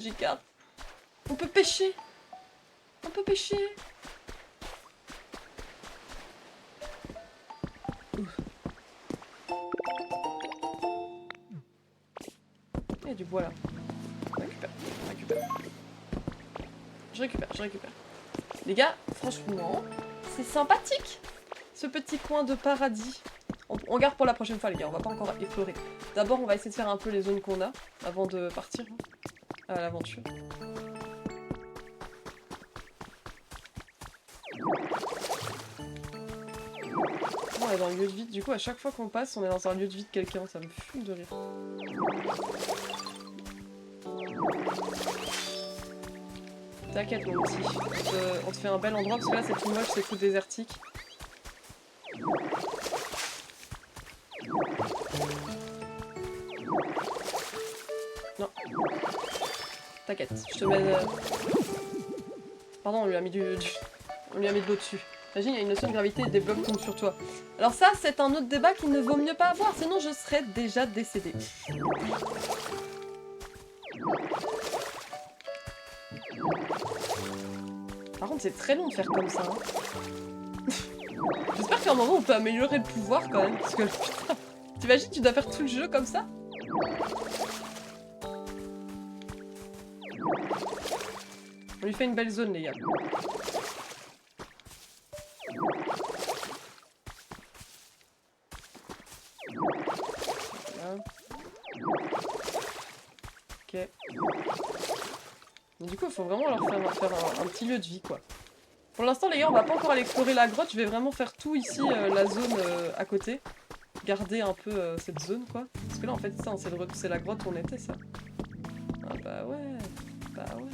J4. On peut pêcher. On peut pêcher. Ouf. Il y a du bois là. Récupère, récupère. Je récupère. Les gars, franchement, c'est sympathique ce petit coin de paradis. On garde pour la prochaine fois les gars, on va pas encore explorer. D'abord on va essayer de faire un peu les zones qu'on a avant de partir à l'aventure. On est dans le lieu de vie, du coup à chaque fois qu'on passe on est dans un lieu de vie de quelqu'un, ça me fume de rire. T'inquiète mon petit, on te fait un bel endroit parce que là c'est tout moche, c'est tout désertique. Non. T'inquiète, je te mets... Pardon, on lui a mis on lui a mis de l'eau dessus. Imagine, il y a une notion de gravité et des blocs tombent sur toi. Alors ça, c'est un autre débat qu'il ne vaut mieux pas avoir, sinon je serais déjà décédée. Par contre, c'est très long de faire comme ça. Hein. J'espère qu'à un moment, on peut améliorer le pouvoir quand même, parce que putain... T'imagines, tu dois faire tout le jeu comme ça? On lui fait une belle zone, les gars. Voilà. Ok. Mais du coup, il faut vraiment leur faire un petit lieu de vie, quoi. Pour l'instant, les gars, on va pas encore aller explorer la grotte. Je vais vraiment faire tout ici, la zone à côté. Garder un peu cette zone, quoi. Parce que là, en fait, ça, c'est la grotte où on était, ça. Ah bah ouais. Bah ouais.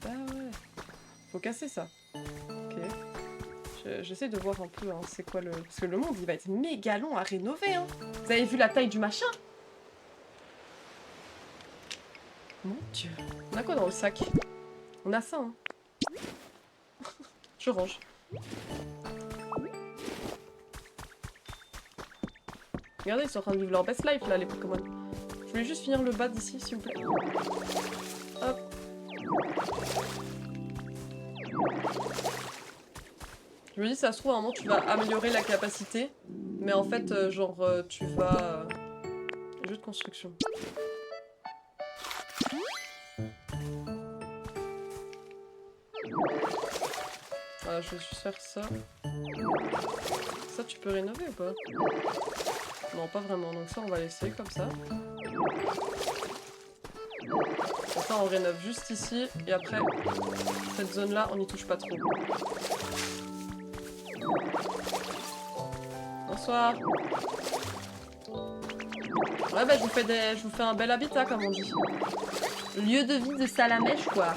Bah ouais. Faut casser ça. Ok. J'essaie de voir un peu, hein, c'est quoi le... Parce que le monde, il va être méga long à rénover, hein. Vous avez vu la taille du machin? Mon dieu. On a quoi dans le sac? On a ça, hein. Je range. Regardez, ils sont en train de vivre leur best life, là, les Pokémon. Je voulais juste finir le bas d'ici, s'il vous plaît. Hop. Je me dis, ça se trouve, à un moment, tu vas améliorer la capacité. Mais en fait, genre, tu vas... Jeu de construction. Voilà, je vais juste faire ça. Ça, tu peux rénover ou pas? Non, pas vraiment. Donc ça, on va laisser comme ça. Comme ça, on rénove juste ici. Et après, cette zone-là, on n'y touche pas trop. Bonsoir. Ouais, bah, je vous fais un bel habitat, comme on dit. Lieu de vie de Salamèche, quoi.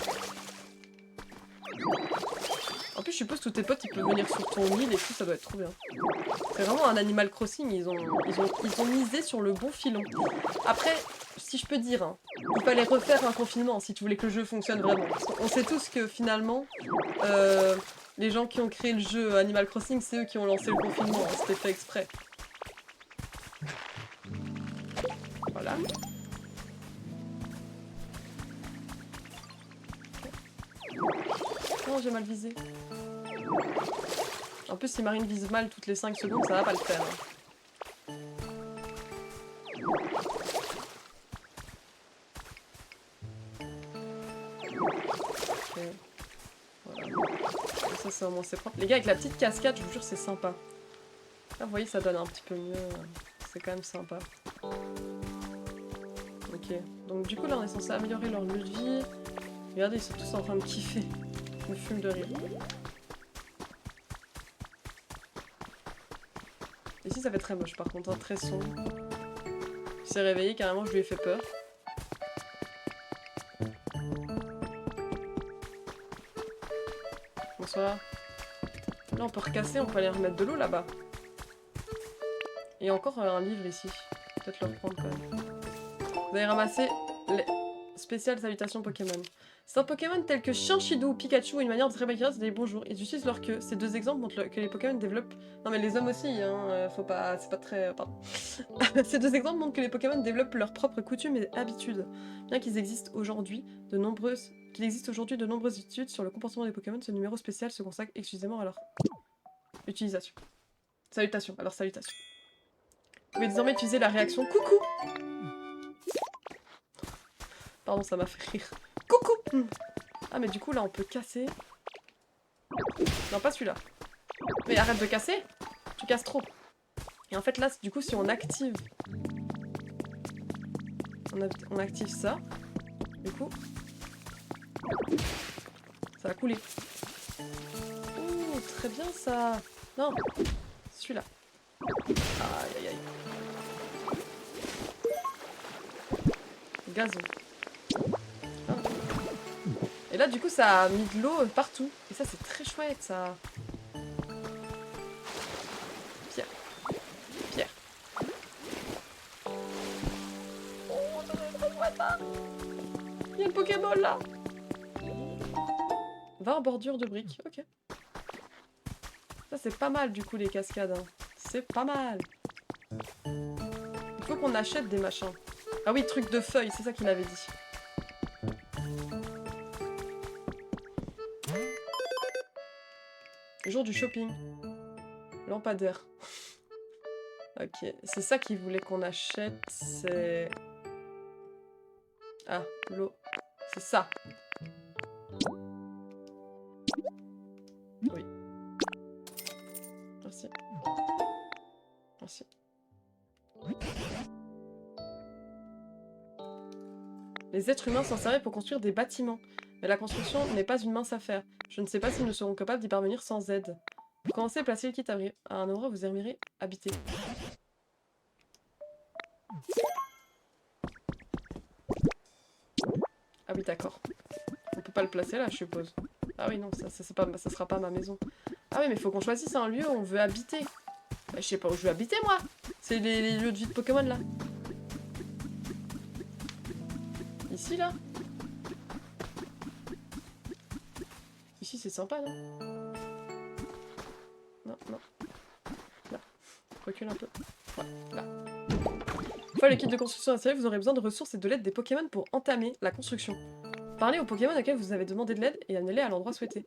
En plus, je suppose que tous tes potes, ils peuvent venir sur ton île et tout, ça doit être trop bien. C'est vraiment un Animal Crossing, ils ont misé sur le bon filon. Après, si je peux dire, hein, il fallait refaire un confinement si tu voulais que le jeu fonctionne vraiment. On sait tous que finalement, les gens qui ont créé le jeu Animal Crossing, c'est eux qui ont lancé le confinement, hein, c'était fait exprès. Voilà. Non, j'ai mal visé. En plus, si Marine vise mal toutes les 5 secondes, ça va pas le faire. Hein. Okay. Voilà. Ça, c'est au moins c'est propre. Les gars, avec la petite cascade, je vous jure, c'est sympa. Là, vous voyez, ça donne un petit peu mieux. C'est quand même sympa. Ok. Donc, du coup, là, on est censé améliorer leur lieu de vie. Regardez, ils sont tous en train de kiffer. Je me fume de rire. Ici, ça fait très moche, par contre, hein, très sombre. Il s'est réveillé, carrément, je lui ai fait peur. Bonsoir. Là, on peut recasser, on peut aller remettre de l'eau là-bas. Et encore un livre ici. Peut-être le reprendre quand même. Vous avez ramassé spécial salutation Pokémon. C'est un Pokémon tel que Chinchidou ou Pikachu ont une manière très particulière de dire bonjour. Ils utilisent leur queue. Ces deux exemples montrent que les Pokémon développent... Non mais les hommes aussi, hein, faut pas... C'est pas très... Pardon. Ces deux exemples montrent que les Pokémon développent leurs propres coutumes et habitudes. Bien qu'il existe aujourd'hui de nombreuses études sur le comportement des Pokémon, ce numéro spécial se consacre exclusivement à leur utilisation. Salutations, alors salutations. Vous pouvez désormais utiliser la réaction coucou. Pardon, ça m'a fait rire. Coucou. Ah mais du coup là on peut casser. Non pas celui-là. Mais arrête de casser. Tu casses trop. Et en fait là du coup si on active... On active ça. Du coup... Ça va couler. Ouh, très bien ça. Non. Celui-là. Aïe aïe aïe. Gazon. Ah. Et là du coup ça a mis de l'eau partout. Et ça c'est très chouette ça. Pierre. Pierre. Oh, ça. Il y a le Pokéball là. Va en bordure de briques. Ok. Ça c'est pas mal du coup les cascades. Hein. C'est pas mal. Il faut qu'on achète des machins. Ah oui, truc de feuilles, c'est ça qu'il avait dit. Le jour du shopping. Lampadaire. Ok, c'est ça qu'il voulait qu'on achète, c'est... Ah, l'eau. C'est ça. Oui. Merci. Merci. Les êtres humains s'en servaient pour construire des bâtiments. Mais la construction n'est pas une mince affaire. Je ne sais pas si nous serons capables d'y parvenir sans aide. Pour commencer, placez le kit à un endroit où vous aimeriez habiter. Ah oui, d'accord. On peut pas le placer là, je suppose. Ah oui, non, ça sera pas ma maison. Ah oui, mais faut qu'on choisisse un lieu où on veut habiter. Bah, je sais pas où je veux habiter, moi. C'est les lieux de vie de Pokémon, là. Ici, là. Ici, c'est sympa, non? Non, non. Là. Recule un peu. Ouais, là. Une fois le kit de construction installé, vous aurez besoin de ressources et de l'aide des Pokémon pour entamer la construction. Parlez aux Pokémon auxquels vous avez demandé de l'aide et amenez-les à l'endroit souhaité.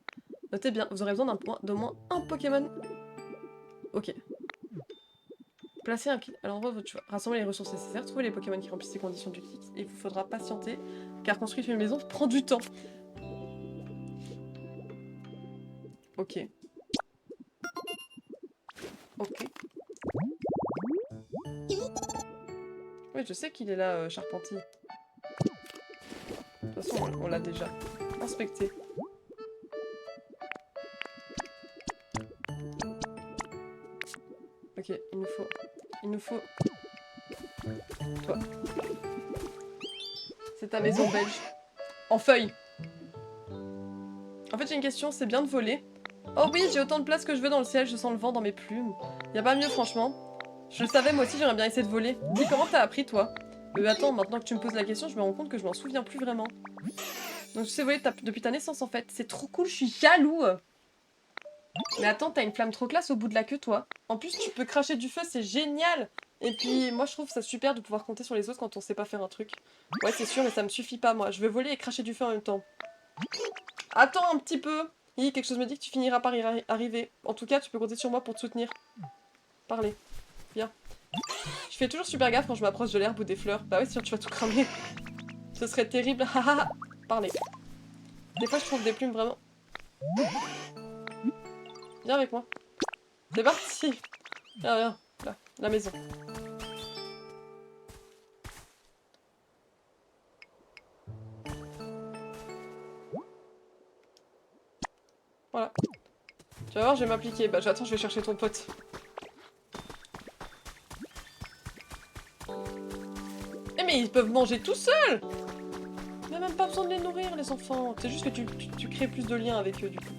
Notez bien, vous aurez besoin d'au moins un Pokémon. Ok. Placez un kit à l'endroit de votre choix. Rassemblez les ressources nécessaires, trouvez les Pokémon qui remplissent les conditions du kit. Et il vous faudra patienter, car construire une maison prend du temps. Ok. Ok. Oui, je sais qu'il est là, Charpentier. De toute façon, on l'a déjà inspecté. Ok, il nous faut... Toi. C'est ta maison belge. En feuille. En fait, j'ai une question, c'est bien de voler. Oh oui, j'ai autant de place que je veux dans le ciel, je sens le vent dans mes plumes. Y a pas mieux, franchement. Je le savais, moi aussi, j'aimerais bien essayer de voler. Dis, comment t'as appris, toi? Attends, maintenant que tu me poses la question, je me rends compte que je m'en souviens plus vraiment. Donc tu sais voler depuis ta naissance, en fait. C'est trop cool, je suis jaloux. Mais attends, t'as une flamme trop classe au bout de la queue, toi. En plus, tu peux cracher du feu, c'est génial. Et puis, moi, je trouve ça super de pouvoir compter sur les autres quand on sait pas faire un truc. Ouais, c'est sûr, mais ça me suffit pas, moi. Je veux voler et cracher du feu en même temps. Attends un petit peu. Quelque chose me dit que tu finiras par y arriver. En tout cas, tu peux compter sur moi pour te soutenir. Parlez. Viens. Je fais toujours super gaffe quand je m'approche de l'herbe ou des fleurs. Bah ouais, sûr, tu vas tout cramer. Ce serait terrible. Parlez. Des fois, je trouve des plumes vraiment... Viens avec moi. C'est parti. Viens, viens. Là, la maison. Voilà. Tu vas voir, je vais m'appliquer. Bah, j'attends, je vais chercher ton pote. Eh, mais ils peuvent manger tout seuls! Il n'y a même pas besoin de les nourrir, les enfants. C'est juste que tu crées plus de liens avec eux, du coup.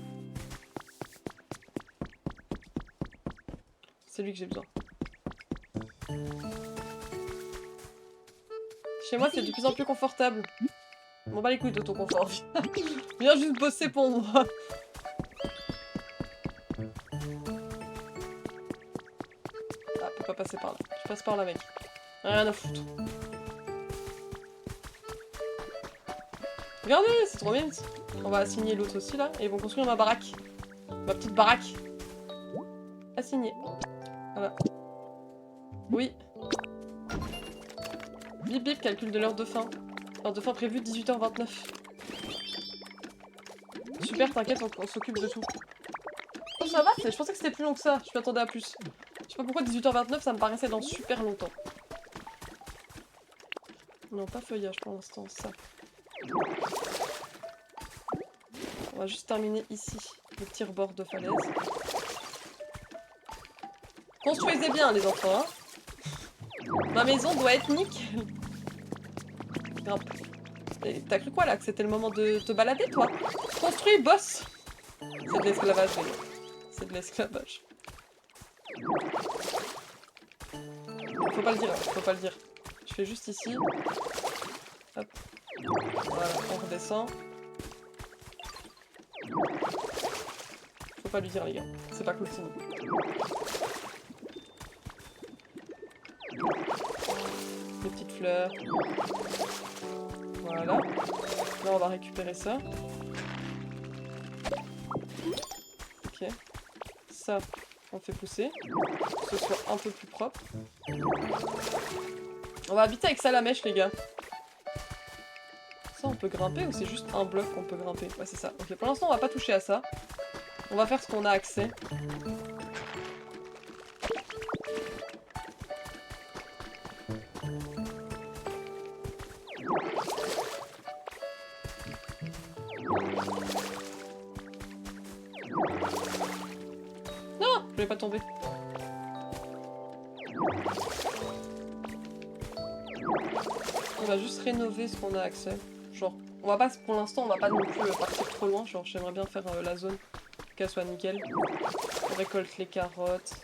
C'est lui que j'ai besoin. Chez moi, c'est de plus en plus confortable. M'en bats les couilles de ton confort. Viens juste bosser pour moi. Ah, peut pas passer par là. Je passe par là, mec. Rien à foutre. Regardez, c'est trop bien. On va assigner l'autre aussi, là. Et ils vont construire ma baraque. Ma petite baraque. Assignée. Voilà. Oui. Bip bip, calcul de l'heure de fin. Heure de fin prévue 18h29. Super, t'inquiète, on s'occupe de tout. Oh, ça va, je pensais que c'était plus long que ça. Je m'attendais à plus. Je sais pas pourquoi 18h29, ça me paraissait dans super longtemps. Non, pas feuillage pour l'instant, ça. On va juste terminer ici, le petit rebord de falaise. Construisez bien, les enfants, hein. Ma maison doit être nickel. Grimpe. T'as cru quoi là? Que c'était le moment de te balader toi? Construis, boss! C'est de l'esclavage, les gars. C'est de l'esclavage. Faut pas le dire, faut pas le dire. Je fais juste ici. Hop. Voilà, on redescend. Faut pas lui dire les gars. C'est pas cool sinon. Les petites fleurs. Voilà. Là, on va récupérer ça. Ok. Ça, on fait pousser. Pour que ce soit un peu plus propre. On va habiter avec ça la mèche, les gars. Ça, on peut grimper ou c'est juste un bloc qu'on peut grimper? Ouais, c'est ça. Ok, pour l'instant, on va pas toucher à ça. On va faire ce qu'on a accès. Non, je vais pas tomber. On va juste rénover ce qu'on a accès. Genre, on va pas, pour l'instant, on va pas non plus partir trop loin. Genre, j'aimerais bien faire la zone, qu'elle soit nickel. On récolte les carottes.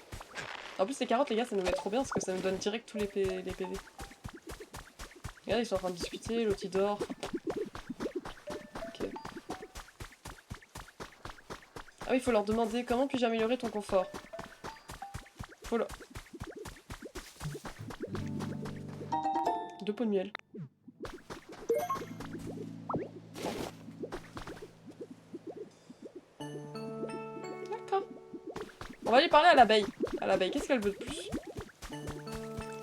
En plus, les carottes, les gars, ça nous met trop bien parce que ça nous donne direct tous les PV. Regarde, ils sont en train de discuter, l'autre il dort. Ok. Ah oui, il faut leur demander comment puis-je améliorer ton confort. Faut leur... 2 pots de miel. D'accord. On va aller parler à l'abeille. À l'abeille, qu'est-ce qu'elle veut de plus?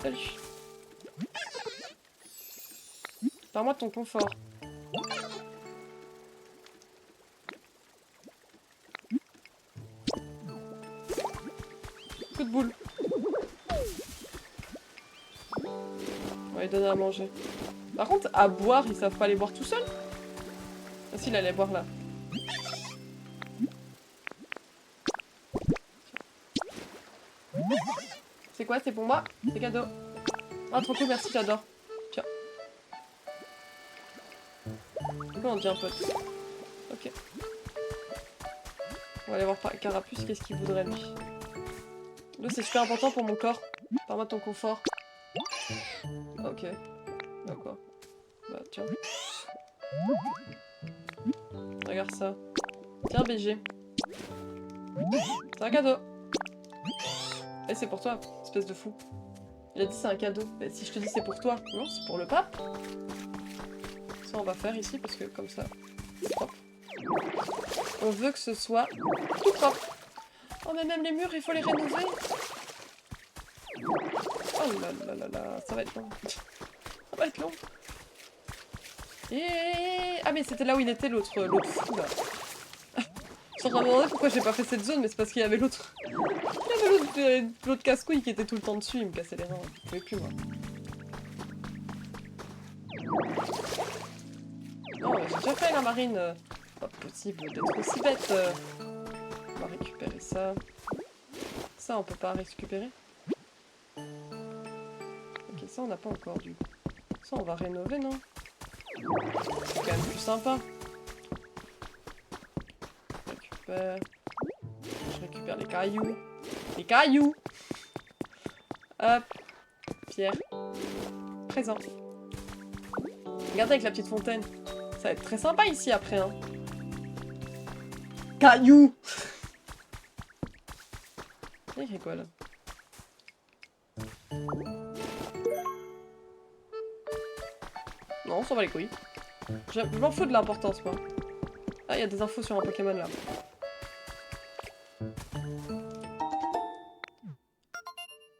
Salut. Parle-moi de ton confort. Coup de boule. On va lui donner à manger. Par contre, à boire, ils savent pas aller boire tout seuls? Ah si, il allait boire là. C'est quoi? C'est pour moi? C'est cadeau. Ah, trop cool, merci, j'adore. Tiens. Du coup, on devient pote. Ok. On va aller voir Carapuce, qu'est-ce qu'il voudrait lui. L'eau, c'est super important pour mon corps. Parle-moi de ton confort. Ok. D'accord. Bah, tiens. Regarde ça. Tiens, BG. C'est un cadeau. Eh, c'est pour toi, espèce de fou. Il a dit c'est un cadeau. Bah, si je te dis c'est pour toi, non, c'est pour le pape. Ça, on va faire ici parce que comme ça, c'est propre. On veut que ce soit tout propre. Oh, mais même les murs, il faut les rénover. Oh là là là là, ça va être long. Ça va être long. Et... Ah, mais c'était là où il était l'autre fou là. Je suis en train de me demander pourquoi j'ai pas fait cette zone, mais c'est parce qu'il y avait l'autre. Il y avait l'autre casse-couille qui était tout le temps dessus, il me cassait les reins. Je pouvais plus, moi. Non, j'ai déjà fait la marine. Pas possible d'être aussi bête. On va récupérer ça. Ça, on peut pas récupérer. Ok, ça, on n'a pas encore du coup. Ça, on va rénover, non? C'est quand même plus sympa. Je récupère les cailloux. Les cailloux! Hop. Pierre. Présent. Regardez avec la petite fontaine. Ça va être très sympa ici après, hein. Caillou. Il écrit quoi, là? Non, on s'en va les couilles. Je m'en fous de l'importance, moi. Ah, il y a des infos sur un Pokémon, là.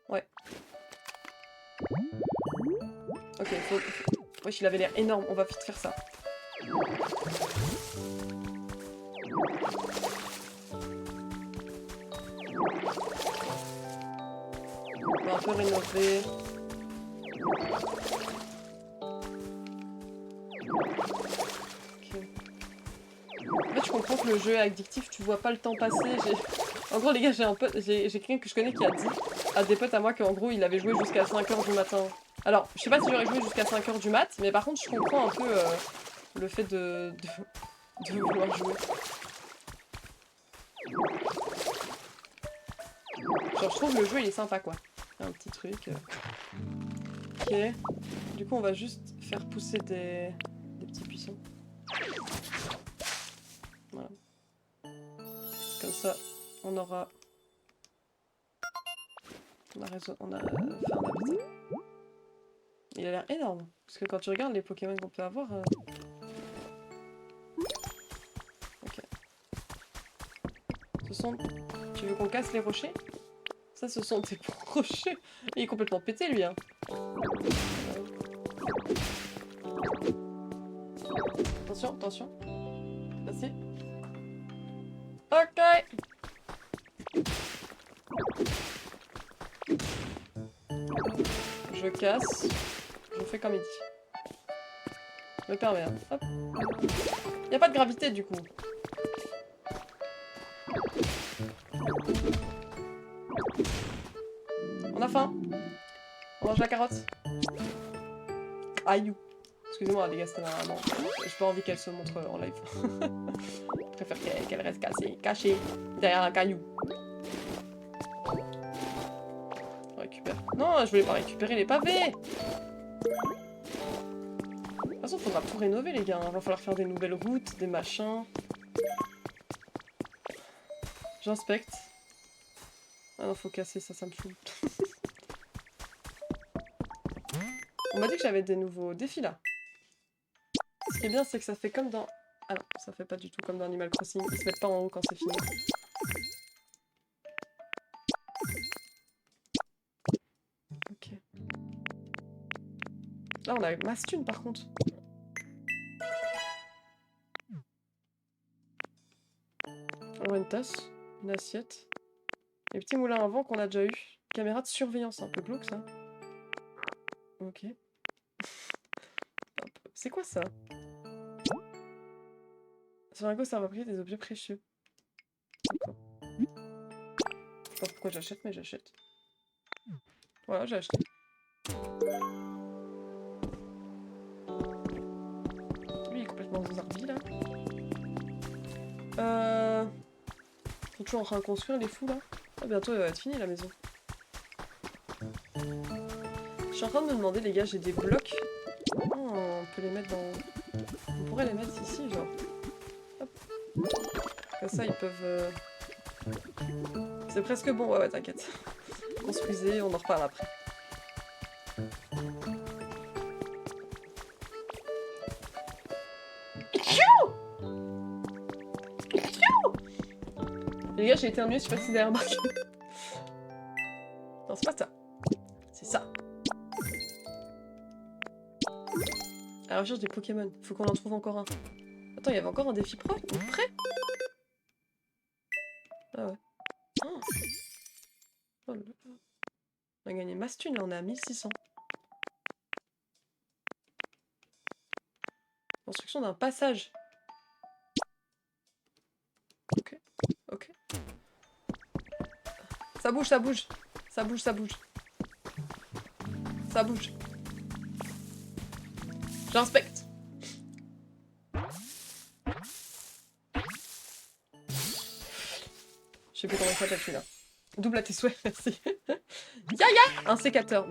Ouais. Ok, faut... Wesh, il avait l'air énorme, on va vite faire ça. On va un peu rénover. Ok. En fait, je comprends que le jeu est addictif, tu vois pas le temps passer. En gros, les gars, j'ai quelqu'un que je connais qui a dit à des potes à moi qu'en gros, il avait joué jusqu'à 5h du matin. Alors, je sais pas si j'aurais joué jusqu'à 5h du mat, mais par contre, je comprends un peu le fait de vouloir jouer. Genre, je trouve le jeu, il est sympa, quoi. Un petit truc. Ok. Du coup, on va juste faire pousser des petits buissons. Voilà. Comme ça, on aura... On a fait un habitat. Il a l'air énorme. Parce que quand tu regardes les Pokémon qu'on peut avoir... Ok. Ce sont... Tu veux qu'on casse les rochers? Ça, ce sont des rochers. Il est complètement pété, lui, hein. Attention, attention. Merci. Ok. Je casse. Je fais comme il dit. Je me permets, hein. Hop. Il n'y a pas de gravité, du coup. On a faim. On mange la carotte. Aïe. Excusez-moi les gars, c'était vraiment... J'ai pas envie qu'elle se montre en live. Je préfère qu'elle reste cachée derrière un caillou. On récupère. Non, je voulais pas récupérer les pavés. De toute façon, il faudra tout rénover les gars. Il va falloir faire des nouvelles routes, des machins. J'inspecte. Ah non, faut casser ça, ça me fout. On m'a dit que j'avais des nouveaux défis là. Ce qui est bien, c'est que ça fait comme dans... Ah non, ça fait pas du tout comme dans Animal Crossing. Ils se mettent pas en haut quand c'est fini. Ok. Là, on a masse thune par contre. On a une tasse, une assiette. Les petits moulins à vent qu'on a déjà eu. Caméra de surveillance, un peu glauque ça. Ok. C'est quoi ça? Sur un go, ça va fabriquer des objets précieux. D'accord. Je sais pas pourquoi j'achète, mais j'achète. Voilà, j'ai acheté. Lui, il est complètement zarbi là. Ils sont toujours en train de construire les fous là. Oh, bientôt, elle va être finie la maison. Je suis en train de me demander, les gars, j'ai des blocs. Oh, on peut les mettre dans... On pourrait les mettre ici, genre. Hop. Comme ça, ils peuvent... C'est presque bon, ouais, t'inquiète. Construisez, on en reparle après. Les gars, j'ai éternué, je sais pas si vous avez remarqué. Non, c'est pas ça. C'est ça. À la recherche des Pokémon. Faut qu'on en trouve encore un. Attends, il y avait encore un défi prêt? Ah ouais. Oh. Oh là là. On a gagné masse thune, là, on est à 1600. Construction d'un passage. Ok. Ok. Ça bouge, ça bouge. Ça bouge, ça bouge. Ça bouge. J'inspecte. Je sais plus comment il s'appelle celui-là. Double à tes souhaits, merci. Yaya, un sécateur.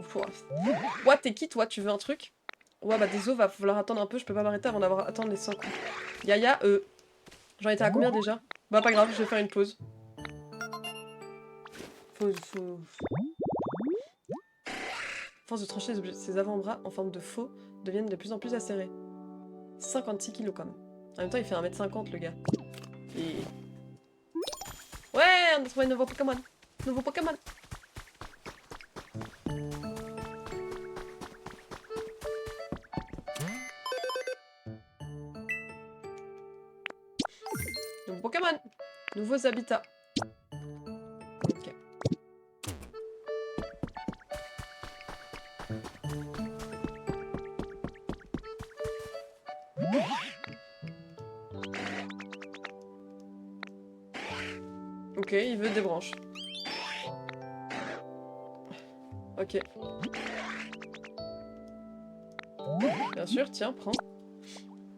What, t'es qui toi? Tu veux un truc? Ouais, bah des os, va falloir attendre un peu. Je peux pas m'arrêter avant d'avoir attendre les 100 coups. Yaya, j'en étais à combien déjà? Bah pas grave, je vais faire une pause. Force de trancher ses avant-bras en forme de faux deviennent de plus en plus acérés. 56 kilos quand même. En même temps, il fait 1m50 le gars. Et... Ouais, on a trouvé un nouveau Pokémon. Nouveau Pokémon. Nouveau Pokémon. Nouveaux habitats. Ok. Ok, il veut des branches. Ok. Bien sûr, tiens, prends.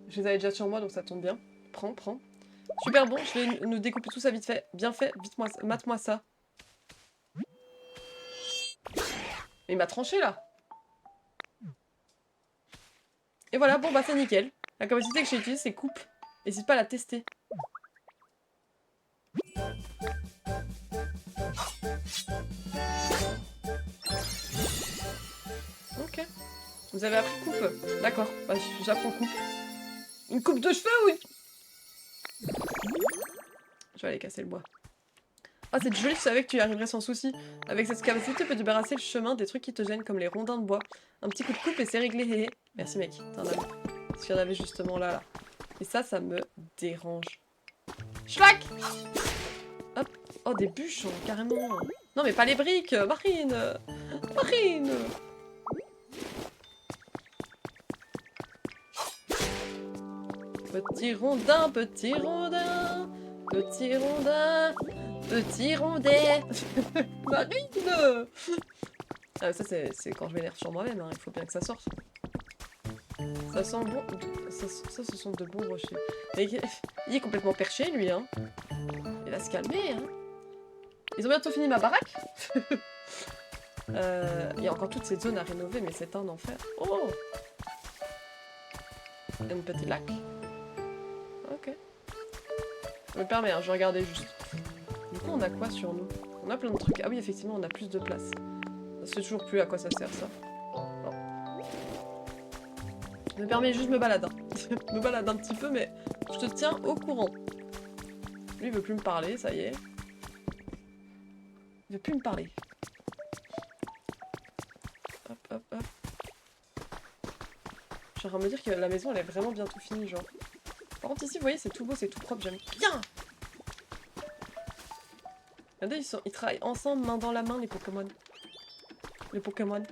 Je les avais déjà sur moi, donc ça tombe bien. Prends, prends. Super bon, je vais nous découper tout ça vite fait. Bien fait, vite-moi, mate-moi ça. Mais il m'a tranché, là. Et voilà, bon bah c'est nickel. La capacité que j'ai utilisée, c'est coupe. N'hésite pas à la tester. Ok. Vous avez appris coupe. D'accord, bah j'apprends coupe. Une coupe de cheveux ou une... Je vais aller casser le bois. Ah, c'est joli, je savais que tu y arriverais sans souci. Avec cette capacité, tu peux débarrasser le chemin des trucs qui te gênent, comme les rondins de bois. Un petit coup de coupe et c'est réglé, hé hé. Merci mec, t'en as marre. Parce qu'il y en avait justement là. Et ça me dérange. Schlack! Hop. Oh, des bûches, carrément. Non, mais pas les briques, Marine! Marine! Petit rondin, petit rondin, petit rondin, petit rondet. Marine! Ah, ça c'est quand je m'énerve sur moi-même, hein. Il faut bien que ça sorte. Ça sent bon. Ça, ce sont de bons rochers. Mais il est complètement perché, lui, hein. Il va se calmer, hein. Ils ont bientôt fini ma baraque. Il y a encore toutes ces zones à rénover, mais c'est un enfer. Oh! Un petit lac. Ok. Ça me permet, hein, je regardais juste. Du coup, on a quoi sur nous? On a plein de trucs. Ah oui, effectivement, on a plus de place. Je sais toujours plus à quoi ça sert, ça. Non. Ça me permet juste de me balader. Me balade un petit peu, mais je te tiens au courant. Lui, il veut plus me parler, ça y est. Il veut plus me parler. Hop, hop, hop. Je suis en train de me dire que la maison, elle est vraiment bientôt finie, genre. Par contre, ici, vous voyez, c'est tout beau, c'est tout propre, j'aime bien. Regardez, ils travaillent ensemble, main dans la main, les Pokémon. Les Pokémon.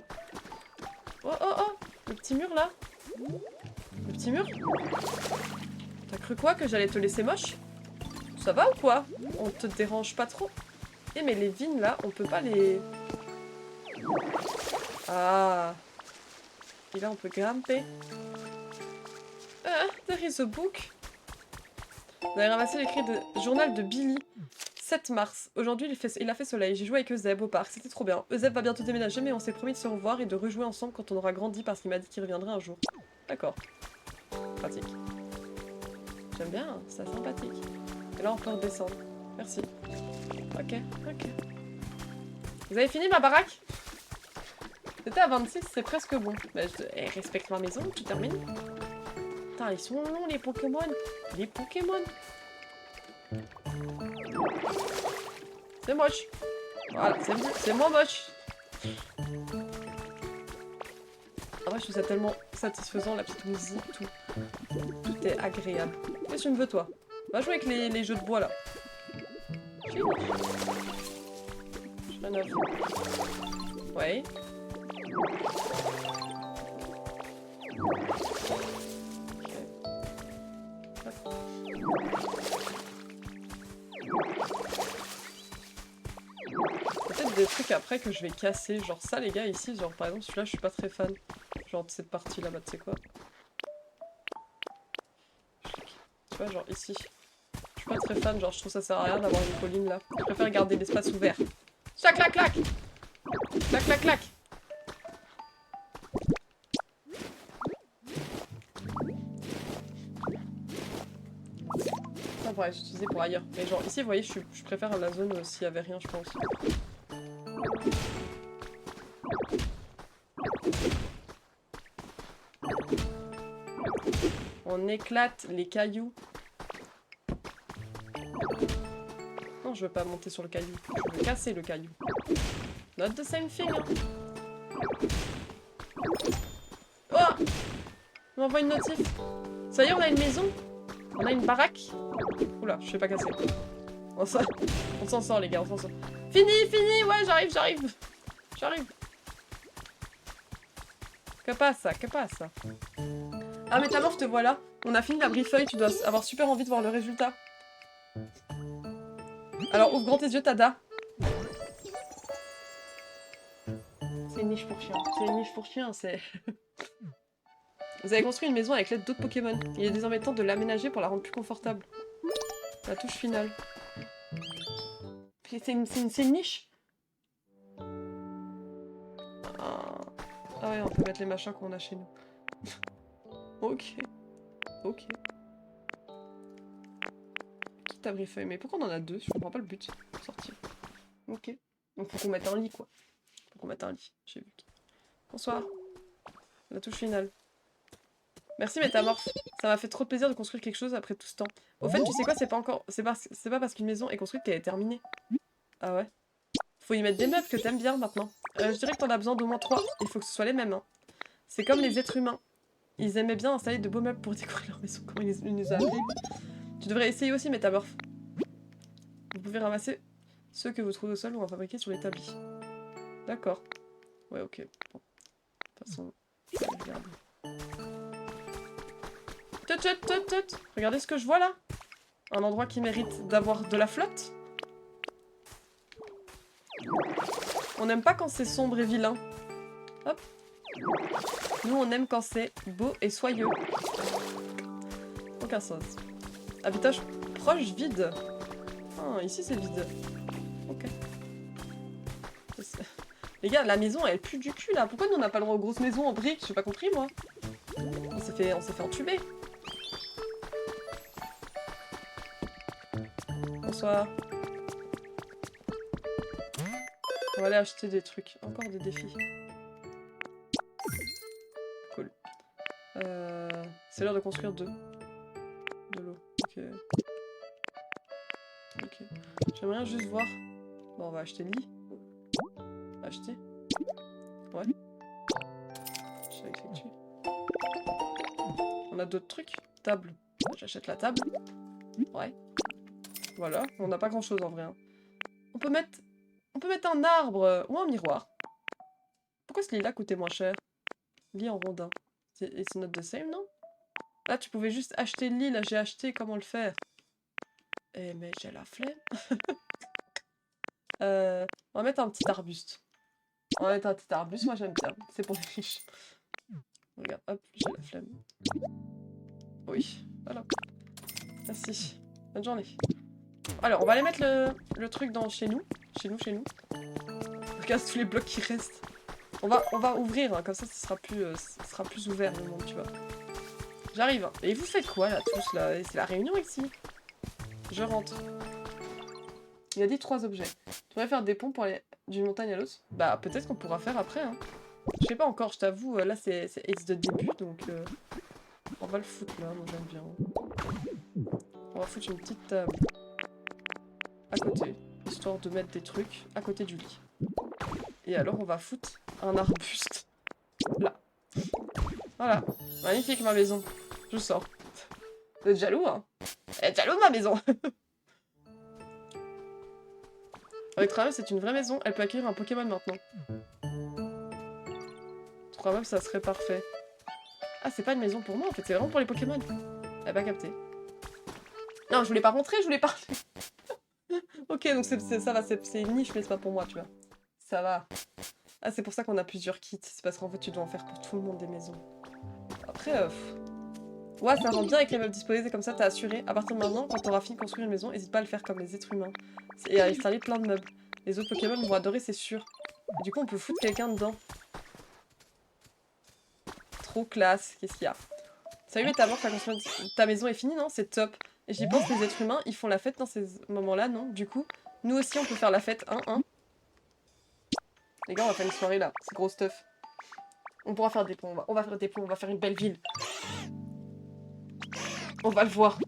Oh, oh, oh! Le petit mur, là. Le petit mur. T'as cru quoi, que j'allais te laisser moche? Ça va ou quoi? On te dérange pas trop? Eh, mais les vignes, là, on peut pas les... Ah. Et là, on peut grimper. Ah, there is a book. Vous avez ramassé l'écrit de journal de Billy. 7 mars. Aujourd'hui, il a fait soleil. J'ai joué avec Euseb au parc. C'était trop bien. Euseb va bientôt déménager, mais on s'est promis de se revoir et de rejouer ensemble quand on aura grandi parce qu'il m'a dit qu'il reviendrait un jour. D'accord. Pratique. J'aime bien, c'est sympathique. Et là, on peut redescendre. Merci. Ok, ok. Vous avez fini ma baraque? C'était à 26, c'est presque bon. Bah, respecte ma maison, tu termines. Putain, ils sont longs les Pokémon. Les Pokémon. C'est moche. Voilà, c'est moins moche. Ah ouais, je trouve ça tellement satisfaisant, la petite musique, tout. Tout est agréable. Qu'est-ce que tu me veux, toi? Va jouer avec les jeux de bois, là. Je rénove. Ouais. Peut-être des trucs après que je vais casser, genre ça les gars ici, genre par exemple celui-là je suis pas très fan, genre de cette partie là-bas, tu sais quoi. Tu vois genre ici, je suis pas très fan, genre je trouve ça sert à rien d'avoir une colline là, je préfère garder l'espace ouvert. Clac clac clac. Clac clac clac. on pourrait les utiliser pour ailleurs. Mais genre ici, vous voyez, je préfère la zone s'il y avait rien, je pense. On éclate les cailloux. Non, je veux pas monter sur le caillou. Je veux casser le caillou. Not the same thing. Hein. Oh! On m'envoie une notif. Ça y est, on a une maison. On a une baraque. Oula, je fais pas casser. On s'en sort, les gars, on s'en sort. Fini, ouais, j'arrive. Que passe ça? Ah, mais d'abord, je te vois là. On a fini la briefeuille, tu dois avoir super envie de voir le résultat. Alors, ouvre grand tes yeux, Tada. C'est une niche pour chien, c'est... Vous avez construit une maison avec l'aide d'autres Pokémon. Il est désormais temps de l'aménager pour la rendre plus confortable. La touche finale. C'est une niche. Ah ouais, on peut mettre les machins qu'on a chez nous. Ok. Qui t'a briefé? Mais pourquoi on en a deux? Je comprends pas le but. Sortir. Ok. Donc faut qu'on mette un lit, quoi. J'ai vu. Bonsoir. La touche finale. Merci Métamorphe. Ça m'a fait trop plaisir de construire quelque chose après tout ce temps. Au fait, tu sais quoi, c'est pas parce qu'une maison est construite qu'elle est terminée. Ah ouais? Faut y mettre des meubles que t'aimes bien maintenant. Je dirais que t'en as besoin d'au moins 3. Il faut que ce soit les mêmes. Hein. C'est comme les êtres humains. Ils aimaient bien installer de beaux meubles pour décorer leur maison. Comment ils nous a appelés. Tu devrais essayer aussi Métamorphe. Vous pouvez ramasser ceux que vous trouvez au sol ou en fabriquer sur l'établi. D'accord. Ouais, ok. Bon. De toute façon, regarde. Tut. Regardez ce que je vois là. Un endroit qui mérite d'avoir de la flotte. On n'aime pas quand c'est sombre et vilain. Hop. Nous, on aime quand c'est beau et soyeux. Aucun sens. Habitage proche vide. Ah, ici c'est vide. Ok. Les gars, la maison elle pue du cul là. Pourquoi nous on n'a pas le droit aux grosses maisons en briques? J'ai pas compris moi. On s'est fait entuber. Bonsoir. On va aller acheter des trucs. Encore des défis. Cool. C'est l'heure de construire de l'eau. Ok. J'aimerais juste voir. Bon, on va acheter le lit. Acheter. Ouais. Je vais effectuer. On a d'autres trucs. Table. J'achète la table. Ouais. Voilà. On n'a pas grand chose en vrai. Hein. On peut mettre un arbre ou un miroir. Pourquoi ce lit-là coûtait moins cher? Lit en rondin. It's not the same, non? Là, tu pouvais juste acheter le lit. Là, j'ai acheté. Comment le faire? Eh, mais j'ai la flemme. On va mettre un petit arbuste. Moi j'aime bien. C'est pour les riches. Regarde, hop, j'ai la flemme. Oui, voilà. Merci. Bonne journée. Alors, on va aller mettre le truc chez nous. Chez nous. Regarde tous les blocs qui restent. On va ouvrir, hein, comme ça, ce sera plus ouvert le monde, tu vois. J'arrive. Et vous faites quoi là, tous là? C'est la réunion ici. Je rentre. Il a dit 3 objets. Tu pourrais faire des ponts pour aller d'une montagne à l'autre? Bah, peut-être qu'on pourra faire après, hein. Je sais pas encore, je t'avoue, là c'est Ace de début, donc on va le foutre là, moi j'aime bien. On va foutre une petite table à côté, histoire de mettre des trucs à côté du lit. Et alors on va foutre un arbuste là. Voilà, magnifique ma maison. Je sors. Vous êtes jaloux, hein? Vous êtes jaloux de ma maison. Avec Tramweb, c'est une vraie maison, elle peut accueillir un Pokémon maintenant. Tramweb, ça serait parfait. Ah, c'est pas une maison pour moi en fait, c'est vraiment pour les Pokémon. Elle a pas capté. Non, je voulais pas rentrer, je voulais parler. Ok, donc ça va, c'est une niche, mais c'est pas pour moi, tu vois. Ça va. Ah, c'est pour ça qu'on a plusieurs kits. C'est parce qu'en fait, tu dois en faire pour tout le monde des maisons. Après, ouais, ça rend bien avec les meubles disposés comme ça, t'as assuré. À partir de maintenant, quand t'auras fini de construire une maison, n'hésite pas à le faire comme les êtres humains. Et à installer plein de meubles. Les autres Pokémon vont adorer, c'est sûr. Et du coup, on peut foutre quelqu'un dedans. Trop classe, qu'est-ce qu'il y a? Salut, mais ta maison est finie, non? C'est top. Et j'y pense, les êtres humains, ils font la fête dans ces moments-là, non? Du coup, nous aussi, on peut faire la fête, hein. Les gars, on va faire une soirée là, c'est gros stuff. On pourra faire des ponts, on va faire des ponts, on va faire une belle ville. On va le voir.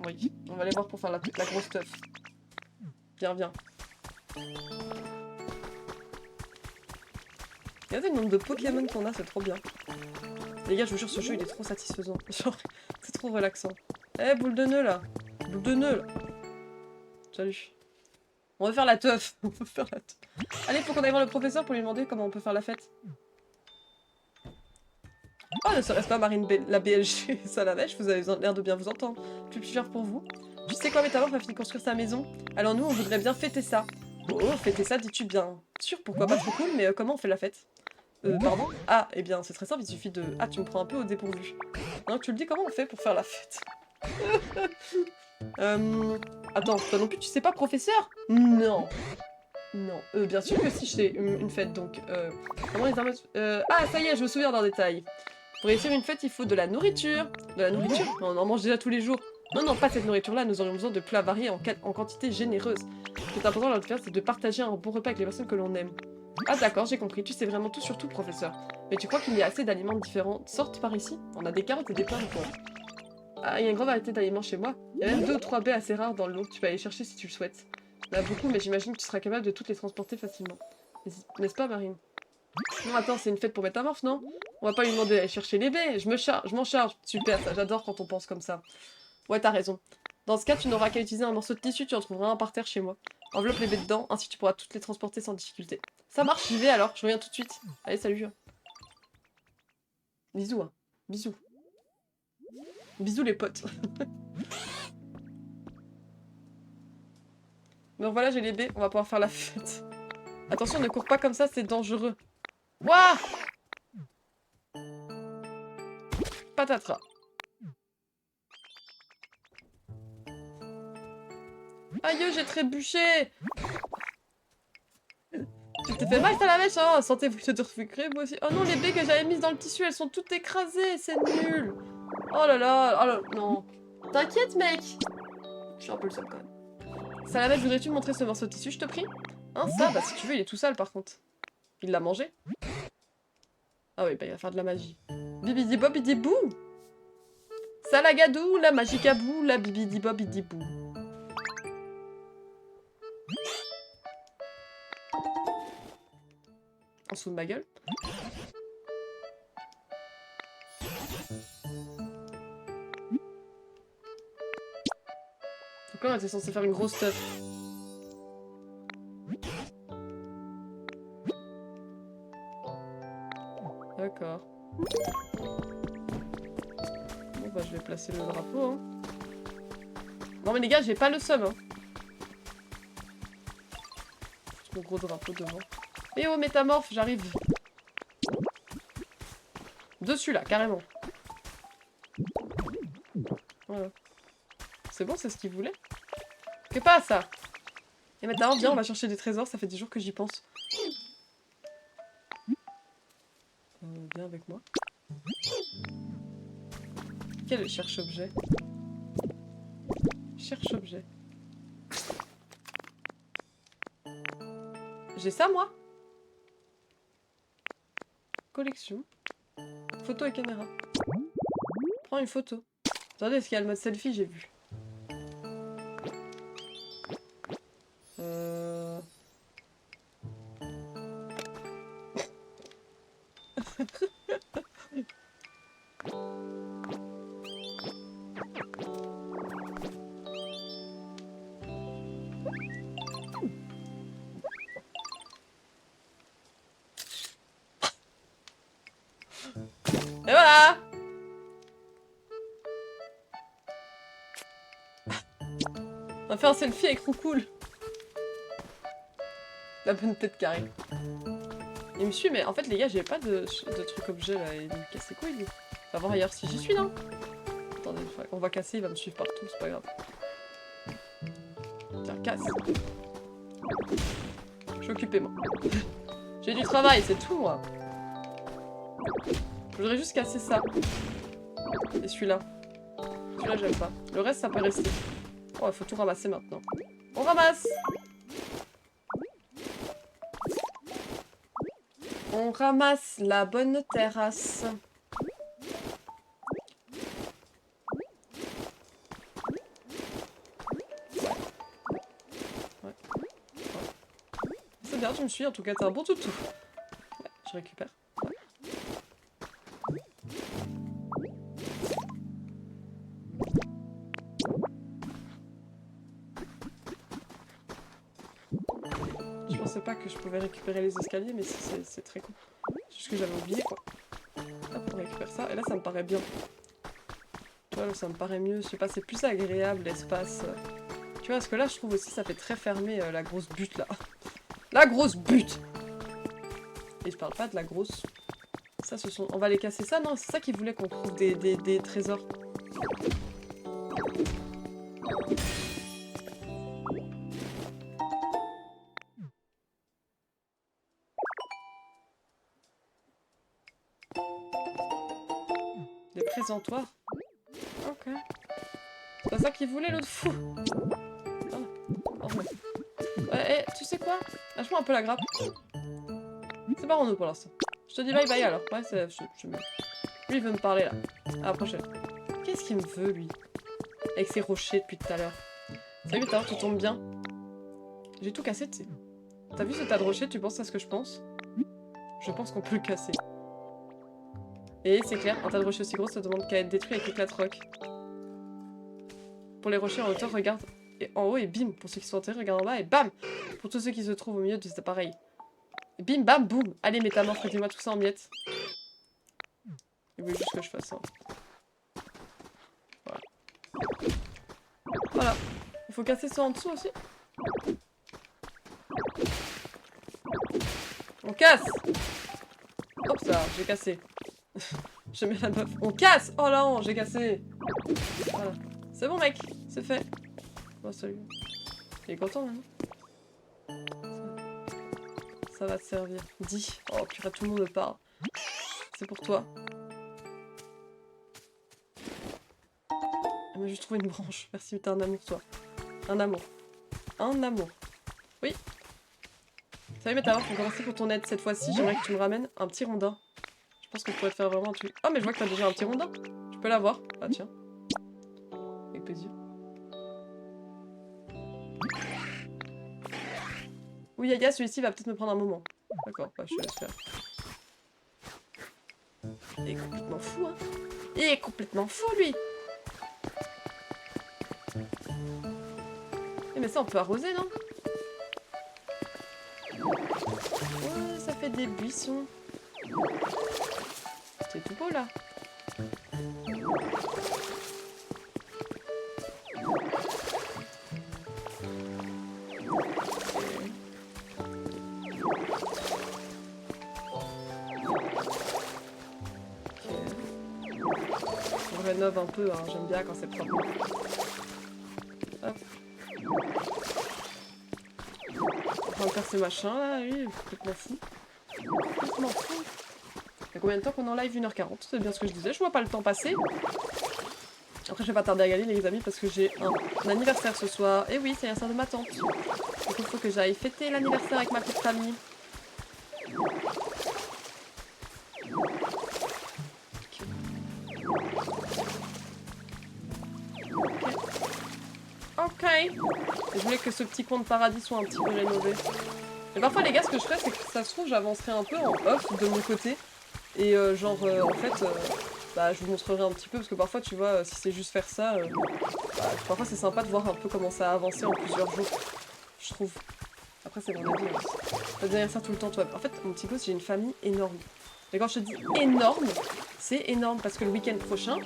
Oui, on va aller voir pour faire la grosse stuff. Viens. Regardez le nombre de Pokémon qu'on a, c'est trop bien. Les gars, je vous jure, ce jeu, il est trop satisfaisant. Genre, c'est trop relaxant. Eh, boule de nœud, là. Boule de nœud, là. Salut. On va faire la teuf. On peut faire la teuf. Allez, faut qu'on aille voir le professeur pour lui demander comment on peut faire la fête. Oh, ne serait-ce pas Marine la BLG Salamèche, vous avez l'air de bien vous entendre. Plus fier pour vous. Tu sais quoi, Métamorphe a fini de construire sa maison. Alors nous, on voudrait bien fêter ça. Oh, fêter ça, dis-tu bien. Sûr, pourquoi pas, trop cool, mais comment on fait la fête? Pardon? Ah, eh bien, c'est très simple, il suffit de... Ah, tu me prends un peu au dépourvu. Non, tu le dis, comment on fait pour faire la fête? Attends, toi non plus, tu sais pas, professeur? Non. Non. Bien sûr que si, je sais une fête, donc... Comment les armes... Ah, ça y est, je me souviens d'un détail. Pour réussir une fête, il faut de la nourriture. De la nourriture? On en mange déjà tous les jours. Non, pas cette nourriture-là, nous aurions besoin de plats variés en quantité généreuse. Ce qui est important dans notre faire, c'est de partager un bon repas avec les personnes que l'on aime. Ah d'accord, j'ai compris, tu sais vraiment tout sur tout, professeur. Mais tu crois qu'il y a assez d'aliments de différentes sortes par ici? On a des carottes et des plats de pois. Ah, il y a une grande variété d'aliments chez moi. Il y a même 2 ou 3 baies assez rares dans le lot, tu peux aller chercher si tu le souhaites. Il y en a beaucoup, mais j'imagine que tu seras capable de toutes les transporter facilement. N'est-ce pas, Marine? Non, attends, c'est une fête pour Métamorphe, non? On va pas lui demander d'aller chercher les baies, je m'en charge. Super, ça, j'adore quand on pense comme ça. Ouais, t'as raison. Dans ce cas, tu n'auras qu'à utiliser un morceau de tissu, tu en trouveras un par terre chez moi. Enveloppe les baies dedans, ainsi tu pourras toutes les transporter sans difficulté. Ça marche, j'y vais alors, je reviens tout de suite. Allez, salut. Bisous, hein. Bisous. Bisous les potes. Donc voilà, j'ai les baies, on va pouvoir faire la fête. Attention, ne cours pas comme ça, c'est dangereux. Wouah! Patatras. Aïe, j'ai trébuché! Tu t'es fait mal, ça la mèche, hein? Sentez-vous que te retrouver moi aussi. Oh non, les baies que j'avais mises dans le tissu, elles sont toutes écrasées, c'est nul! Oh là là, non. T'inquiète, mec! Je suis un peu le seul quand même. Salamèche, voudrais-tu me montrer ce morceau de tissu, je te prie? Hein, ça? Bah si tu veux, il est tout sale par contre. Il l'a mangé? Ah oui, bah il va faire de la magie. Bibidi bobidi bou! Salagadou, la magicabou, la bibidi bobidi bou. En dessous de ma gueule. Donc là, on était censé faire une grosse stuff. D'accord. Bon bah je vais placer le drapeau, hein. Non mais les gars, j'ai pas le seum, hein. Mon gros drapeau devant. Eh oh, Métamorphe, j'arrive. Dessus là, carrément. Voilà. C'est bon, c'est ce qu'il voulait. Que pas ça? Et maintenant, viens, on va chercher des trésors, ça fait des jours que j'y pense. Viens avec moi. Quel cherche-objet? Cherche-objet. J'ai ça, moi? Collection. Photo et caméra. Prends une photo. Attendez, est-ce qu'il y a le mode selfie? J'ai vu. Et voilà! On va faire un selfie avec Roucoule. La bonne tête carrée. Il me suit, mais en fait, les gars, j'ai pas de truc objet là. Il me casse les couilles, lui. On va voir ailleurs si j'y suis, non? Attendez, on va casser, il va me suivre partout, c'est pas grave. Tiens, casse. Je suis occupée, moi. J'ai du travail, c'est tout, moi. Je voudrais juste casser ça. Et celui-là. Celui-là, j'aime pas. Le reste, ça peut rester. Oh, il faut tout ramasser maintenant. On ramasse! On ramasse la bonne terrasse. Ouais. C'est bien, tu me suis, en tout cas, t'es un bon toutou. Ouais, je récupère. Je pensais pas que je pouvais récupérer les escaliers, mais c'est très cool. C'est juste que j'avais oublié, quoi. Hop, on récupère ça, et là, ça me paraît bien. Tu vois, là, ça me paraît mieux. Je sais pas, c'est plus agréable, l'espace. Tu vois, parce que là, je trouve aussi, ça fait très fermé, la grosse butte, là. La grosse butte! Et je parle pas de la grosse. Ça, ce sont... On va les casser, ça? Non, c'est ça qu'ils voulaient qu'on trouve des trésors. Des présentoirs. Ok. C'est pas ça qu'ils voulaient, l'autre fou. Ah, oh, ouais, tu sais quoi? Lâche-moi un peu la grappe. C'est pas nous pour l'instant. Je te dis bye bye alors. Ouais, c'est... Lui, il veut me parler, là. À la prochaine. Qu'est-ce qu'il me veut, lui? Avec ses rochers depuis tout à l'heure. Salut, t'as tu tombes bien. J'ai tout cassé, tu sais. T'as vu ce tas de rochers? Tu penses à ce que je pense? Je pense qu'on peut le casser. Et c'est clair, un tas de rochers aussi gros, ça demande qu'à être détruit avec l'éclat de roc. Pour les rochers en hauteur, regarde en haut et bim. Pour ceux qui sont enterrés, regarde en bas et bam. Pour tous ceux qui se trouvent au milieu de cet appareil. Et bim, bam, boum. Allez, métamorphe, dis-moi tout ça en miettes. Il veut juste que je fasse ça. Voilà. Voilà. Il faut casser ça en dessous aussi. On casse! Hop ça, j'ai cassé. Je mets la meuf. On casse! Oh là, non, j'ai cassé. Voilà. C'est bon, mec. C'est fait. Oh, salut. Il est content, maintenant. Ça va te servir. Dis. Oh, purée, tout le monde me parle. C'est pour toi. Elle m'a juste trouvé une branche. Merci, t'as un amour, toi. Un amour. Un amour. Oui. Salut, Métamorphe, on commencer pour ton aide. Cette fois-ci, j'aimerais que tu me ramènes un petit rondin. Je pense que je pourrais te faire vraiment un truc. Oh, mais je vois que t'as déjà un petit rondin. Tu peux l'avoir. Ah, tiens. Avec plaisir. Oui, Yaya, celui-ci va peut-être me prendre un moment. D'accord, bah, je te laisse faire. Il est complètement fou, hein. Il est complètement fou, lui. Mais ça, on peut arroser, non? Ouais, ça fait des buissons. C'est tout beau, là. On rénove un peu, hein. J'aime bien quand c'est propre. Hop. On va faire ces machins là, lui, complètement fou. Complètement fou. Il y a combien de temps qu'on est en live? 1h40, c'est bien ce que je disais, je vois pas le temps passer. Après je vais pas tarder à y aller les amis parce que j'ai un anniversaire ce soir. Et oui, c'est l'anniversaire de ma tante. Donc il faut que j'aille fêter l'anniversaire avec ma petite famille. Ok. Je voulais que ce petit coin de paradis soit un petit peu rénové. Et parfois les gars, ce que je ferais, c'est que ça se trouve, j'avancerai un peu en off de mon côté. Et en fait, bah, je vous montrerai un petit peu, parce que parfois, tu vois, si c'est juste faire ça, bah, parfois c'est sympa de voir un peu comment ça a avancé en plusieurs jours, je trouve. Après, c'est mon avis aussi. T'as derrière ça tout le temps, toi. En fait, mon petit gosse, j'ai une famille énorme. Et quand je te dis énorme, c'est énorme, parce que le week-end prochain,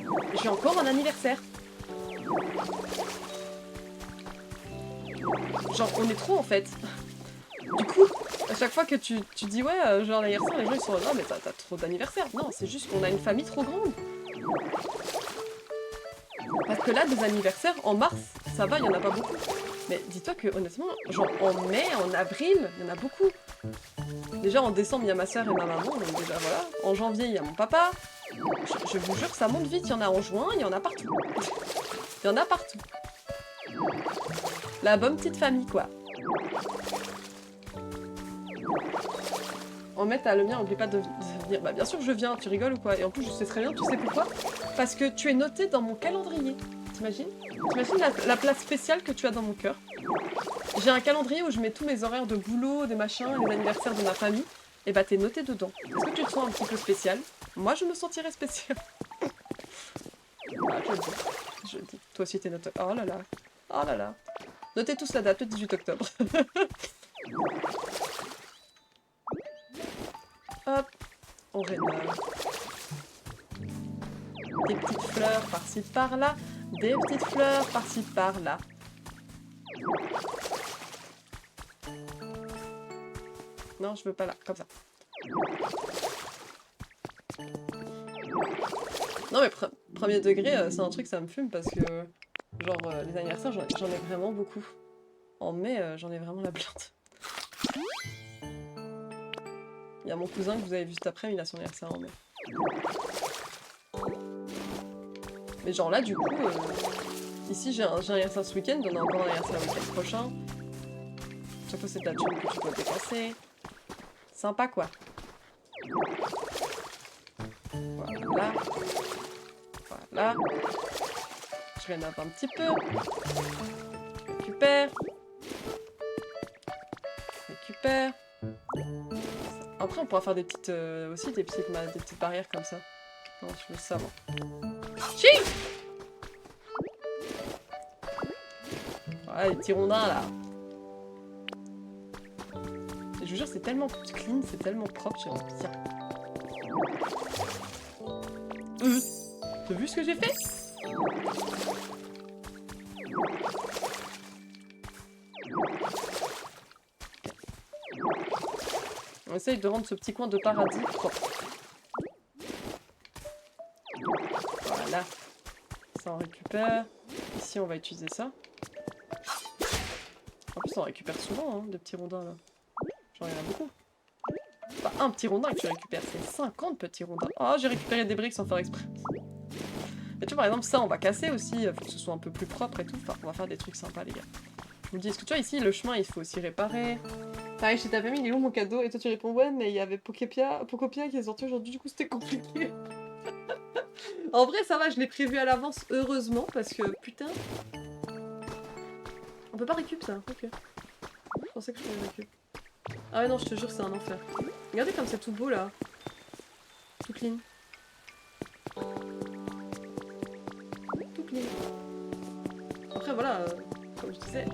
j'ai encore un anniversaire. Genre, on est trop, en fait. Du coup, à chaque fois que tu dis ouais, genre l'anniversaire, les gens ils sont là, non mais t'as trop d'anniversaires. Non, c'est juste qu'on a une famille trop grande. Parce que là, des anniversaires, en mars, ça va, il y en a pas beaucoup. Mais dis-toi que honnêtement, genre en mai, en avril, il y en a beaucoup. Déjà en décembre, il y a ma soeur et ma maman, donc déjà voilà. En janvier, il y a mon papa. Je vous jure que ça monte vite, il y en a en juin, il y en a partout. Il y en a partout. La bonne petite famille, quoi. En met, t'as le mien, oublie pas de venir. Bah bien sûr que je viens, tu rigoles ou quoi? Et en plus, je sais très bien, tu sais pourquoi? Parce que tu es noté dans mon calendrier. T'imagines? T'imagines la place spéciale que tu as dans mon cœur? J'ai un calendrier où je mets tous mes horaires de boulot, des machins, les anniversaires de ma famille. Et bah t'es noté dedans. Est-ce que tu te sens un petit peu spécial? Moi, je me sentirais spécial. Ah, je le dis. Je le dis. Toi aussi, t'es noté. Oh là là. Oh là là. Notez tous la date, le 18 octobre. Hop. On rénove. Des petites fleurs par-ci par-là. Des petites fleurs par-ci par-là. Non, je veux pas là, comme ça. Non mais premier degré, c'est un truc, ça me fume parce que, genre, les anniversaires, j'en ai vraiment beaucoup. En mai, j'en ai vraiment la blinde. Il y a mon cousin que vous avez vu cet après, il a son anniversaire en mai. Mais genre là, du coup, ici j'ai un anniversaire ce week-end, on a encore un anniversaire le week-end prochain. Chaque fois c'est de la thune que tu dois dépenser. Sympa quoi. Voilà. Voilà. Je rénove un petit peu. Récupère. Récupère. Après on pourra faire des petites aussi des petites barrières comme ça. Non, je veux ça moi. Chi! Ouais, les petits rondins là. Et je vous jure, c'est tellement clean, c'est tellement propre, j'ai envie de dire. T'as vu ce que j'ai fait? On essaye de rendre ce petit coin de paradis propre. Voilà. Ça on récupère. Ici on va utiliser ça. En plus on récupère souvent, hein, des petits rondins là. Genre il y en a beaucoup. Pas un petit rondin que tu récupères, c'est 50 petits rondins. Oh, j'ai récupéré des briques sans faire exprès. Mais tu vois, par exemple, ça, on va casser aussi, faut que ce soit un peu plus propre et tout. Enfin, on va faire des trucs sympas, les gars. Je vous dis, est-ce que tu vois, ici, le chemin, il faut aussi réparer. Pareil, chez ta famille, il est où mon cadeau? Et toi, tu réponds, ouais, mais il y avait Pokopia qui est sorti aujourd'hui, du coup, c'était compliqué. En vrai, ça va, je l'ai prévu à l'avance, heureusement, parce que, putain... On peut pas récup, ça, ok. Je pensais que je pouvais récup. Ah ouais, non, je te jure, c'est un enfer. Regardez comme c'est tout beau, là. Tout clean. Tout clean. Après, voilà, comme je disais,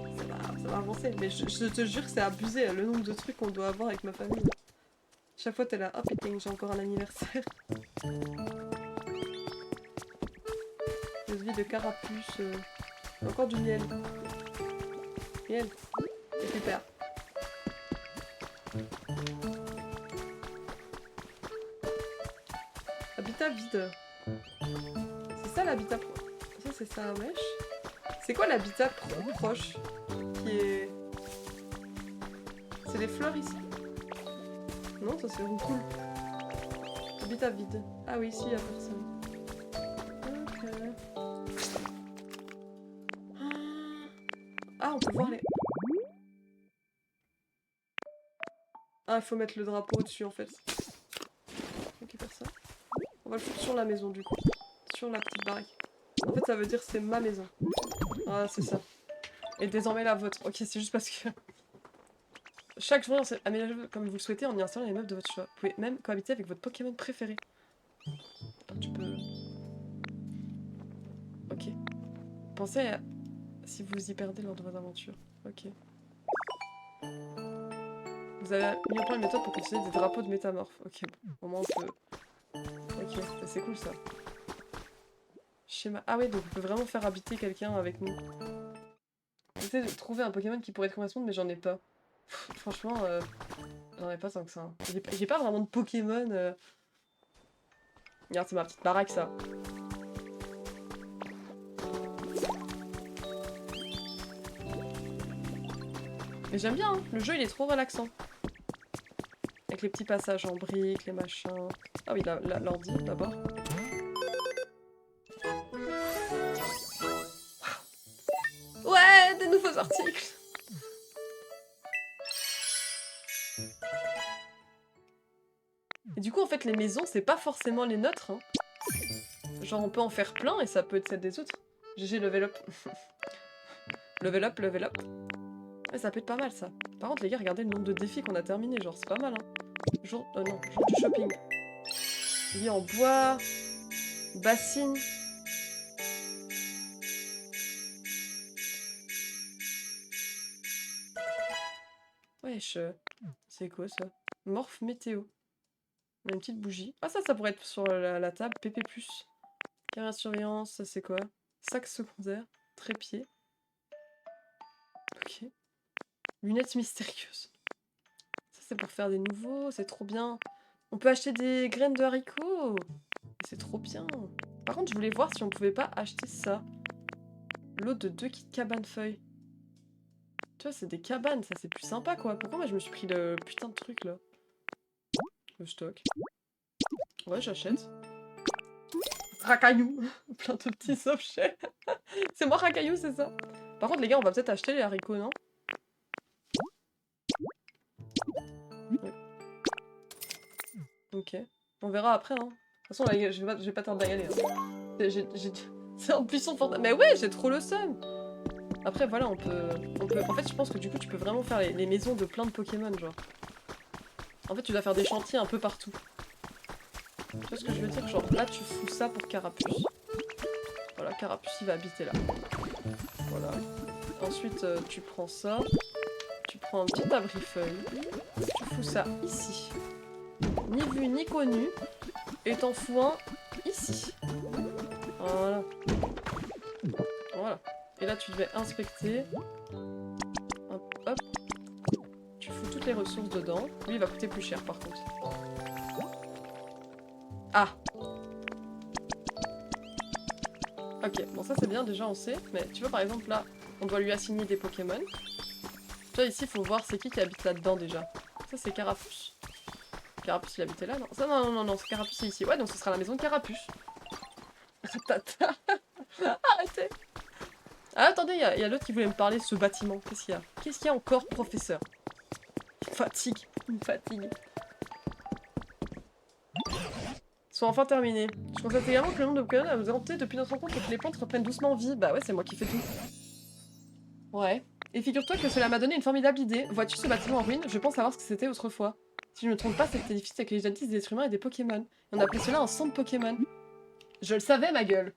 ça va avancer. Mais je te jure que c'est abusé, le nombre de trucs qu'on doit avoir avec ma famille. Chaque fois, t'es là, hop, et j'ai encore un anniversaire. Des de carapuce. Encore du miel. Miel. C'est super. Habitat vide. C'est ça l'habitat Ça c'est ça, wesh. C'est quoi l'habitat proche qui est... C'est les fleurs ici? Non, ça c'est cool. Habitat vide. Ah oui, ici, il y a personne. Ok. Ah, on peut voir les... Ah, il faut mettre le drapeau au-dessus en fait. On récupère ça. On va le foutre sur la maison du coup. Sur la petite baraque. En fait, ça veut dire c'est ma maison. Ah, c'est ça. Et désormais la vôtre. Ok, c'est juste parce que... Chaque journée, aménagez comme vous le souhaitez en y installant les meubles de votre choix. Vous pouvez même cohabiter avec votre Pokémon préféré. Tu peux... Ok. Pensez à... si vous y perdez lors de vos aventures. Ok. Vous avez mis au point une méthode pour cultiver des drapeaux de métamorphes. Ok, au moins on peut... Ok, c'est cool ça. Schéma... Ah ouais, donc on peut vraiment faire habiter quelqu'un avec nous. J'essaie de trouver un Pokémon qui pourrait te correspondre, mais j'en ai pas. Franchement, j'en ai pas tant que ça. J'ai pas vraiment de Pokémon. Regarde, c'est ma petite baraque ça. Mais j'aime bien, hein. Le jeu il est trop relaxant. Avec les petits passages en briques, les machins... Ah oui, l'ordi d'abord. article. Et du coup, en fait, les maisons, c'est pas forcément les nôtres. Hein. Genre, on peut en faire plein et ça peut être celle des autres. GG, level up. Level up, level up. Ouais, ça peut être pas mal, ça. Par contre, les gars, regardez le nombre de défis qu'on a terminé. Genre, c'est pas mal, hein. Jour... non, jour du shopping. Lit en bois. Bassine. Wesh. C'est quoi, ça? Morph météo. On a une petite bougie. Ah, ça pourrait être sur la table. PP+. Caméra de surveillance, ça c'est quoi? Sac secondaire. Trépied. Ok. Lunettes mystérieuses. Ça c'est pour faire des nouveaux, c'est trop bien. On peut acheter des graines de haricots. C'est trop bien. Par contre, je voulais voir si on pouvait pas acheter ça. L'eau de 2 kits cabane feuilles. Tu vois, c'est des cabanes, ça c'est plus sympa quoi. Pourquoi moi je me suis pris le putain de truc là? Le stock. Ouais, j'achète. Racaillou. Plein de petits objets. C'est moi Racaillou, c'est ça? Par contre, les gars, on va peut-être acheter les haricots, non? Ouais. Ok. On verra après, hein. De toute façon, là, je vais pas tarder à y aller. Hein. C'est en puissant fort. Mais ouais, j'ai trop le seum. Après, voilà, on peut... En fait, je pense que du coup, tu peux vraiment faire les maisons de plein de Pokémon, genre. En fait, tu dois faire des chantiers un peu partout. Tu vois ce que je veux dire? Genre, là, tu fous ça pour Carapuce. Voilà, Carapuce, il va habiter là. Voilà. Ensuite, tu prends ça. Tu prends un petit abri-feuille. Tu fous ça ici. Ni vu, ni connu. Et t'en fous un ici. Voilà. Voilà. Et là, tu devais inspecter. Hop, hop. Tu fous toutes les ressources dedans. Lui, il va coûter plus cher, par contre. Ah! Ok, bon ça c'est bien, déjà on sait. Mais tu vois, par exemple, là, on doit lui assigner des Pokémon. Tu vois, ici, il faut voir c'est qui habite là-dedans, déjà. Ça, c'est Carapuce. Carapuce, il habitait là, non? Ça, non, c'est Carapuce, c'est ici. Ouais, donc ce sera la maison de Carapuce. Arrêtez! Ah, attendez, il y a l'autre qui voulait me parler de ce bâtiment. Qu'est-ce qu'il y a? Qu'est-ce qu'il y a encore, professeur? Fatigue. Une fatigue. Sont enfin terminés. Je constate également que le nombre de Pokémon a augmenté depuis notre rencontre et que les plantes reprennent doucement vie. Bah ouais, c'est moi qui fais tout. Ouais. Et figure-toi que cela m'a donné une formidable idée. Vois-tu ce bâtiment en ruine? Je pense savoir ce que c'était autrefois. Si je ne me trompe pas, cet édifice accueillait jadis des êtres humains et des Pokémon. Et on appelait cela un centre Pokémon. Je le savais, ma gueule.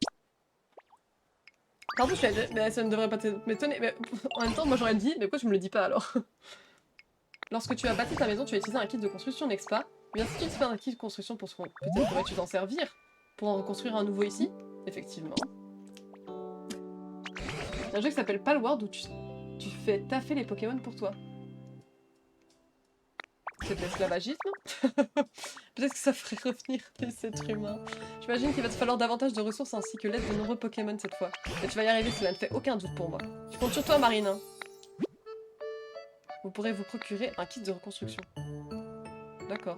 Pardon, mais ça ne devrait pas m'étonner. Mais en même temps, moi j'aurais dit, mais pourquoi tu me le dis pas alors? Lorsque tu as bâti ta maison, tu as utilisé un kit de construction, n'est-ce pas? Bien, si tu utilises pas un kit de construction pour ce qu'on... Peut-être pourrais-tu t'en servir pour en construire un nouveau ici? Effectivement. C'est un jeu qui s'appelle Palworld où tu fais taffer les Pokémon pour toi. C'est de l'esclavagisme? Peut-être que ça ferait revenir les êtres humains. J'imagine qu'il va te falloir davantage de ressources ainsi que l'aide de nombreux Pokémon cette fois. Mais tu vas y arriver, cela ne fait aucun doute pour moi. Je compte sur toi, Marine. Vous pourrez vous procurer un kit de reconstruction. D'accord.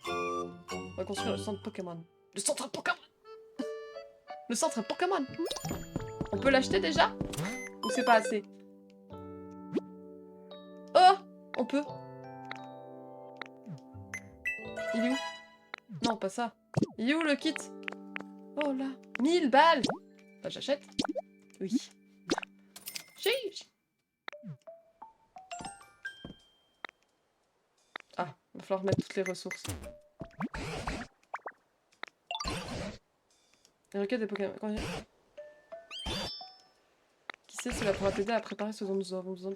On va construire le centre Pokémon. Le centre Pokémon! Le centre Pokémon! On peut l'acheter déjà? Ou c'est pas assez? Oh! On peut. Il est où? Non, pas ça. Il est où le kit? Oh là. 1000 balles! Bah j'achète. Oui. Chiche! Ah, va falloir mettre toutes les ressources. Les requêtes des Pokémon. Qui sait, cela pourra t'aider à préparer ce dont nous avons besoin.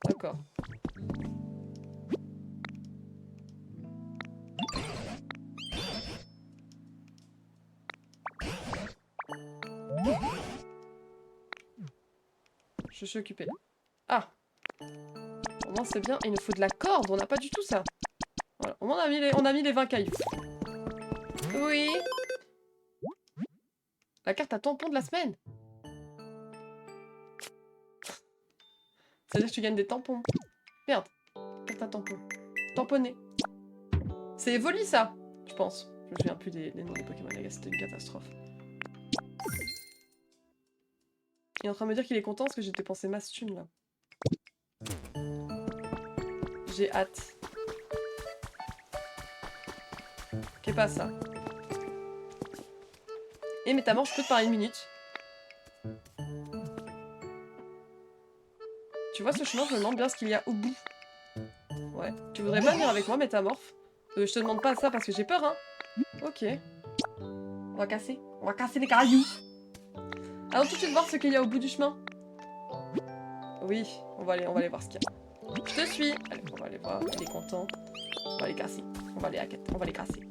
D'accord. Je suis occupée. Ah! Au moins c'est bien. Il nous faut de la corde. On n'a pas du tout ça. Voilà. Au moins on a mis les 20 cailloux. Oui! La carte à tampon de la semaine. C'est-à-dire que tu gagnes des tampons. Merde. Carte à tampon. Tamponné. C'est Evoli ça, je pense. me souviens plus des noms des Pokémon, les gars, c'était une catastrophe. Il est en train de me dire qu'il est content parce que j'ai dépensé masse thune là. J'ai hâte. Qu'est pas ça? Et Métamorphe, je peux te parler une minute. Tu vois ce chemin, je me demande bien ce qu'il y a au bout. Ouais. Tu voudrais pas venir avec moi, Métamorphe? Je te demande pas ça parce que j'ai peur, hein. Ok. On va casser. On va casser les cailloux. Allons tout de suite voir ce qu'il y a au bout du chemin. Oui, on va aller voir ce qu'il y a. Je te suis. Allez, on va aller voir. Il est content. On va les casser. On va les casser.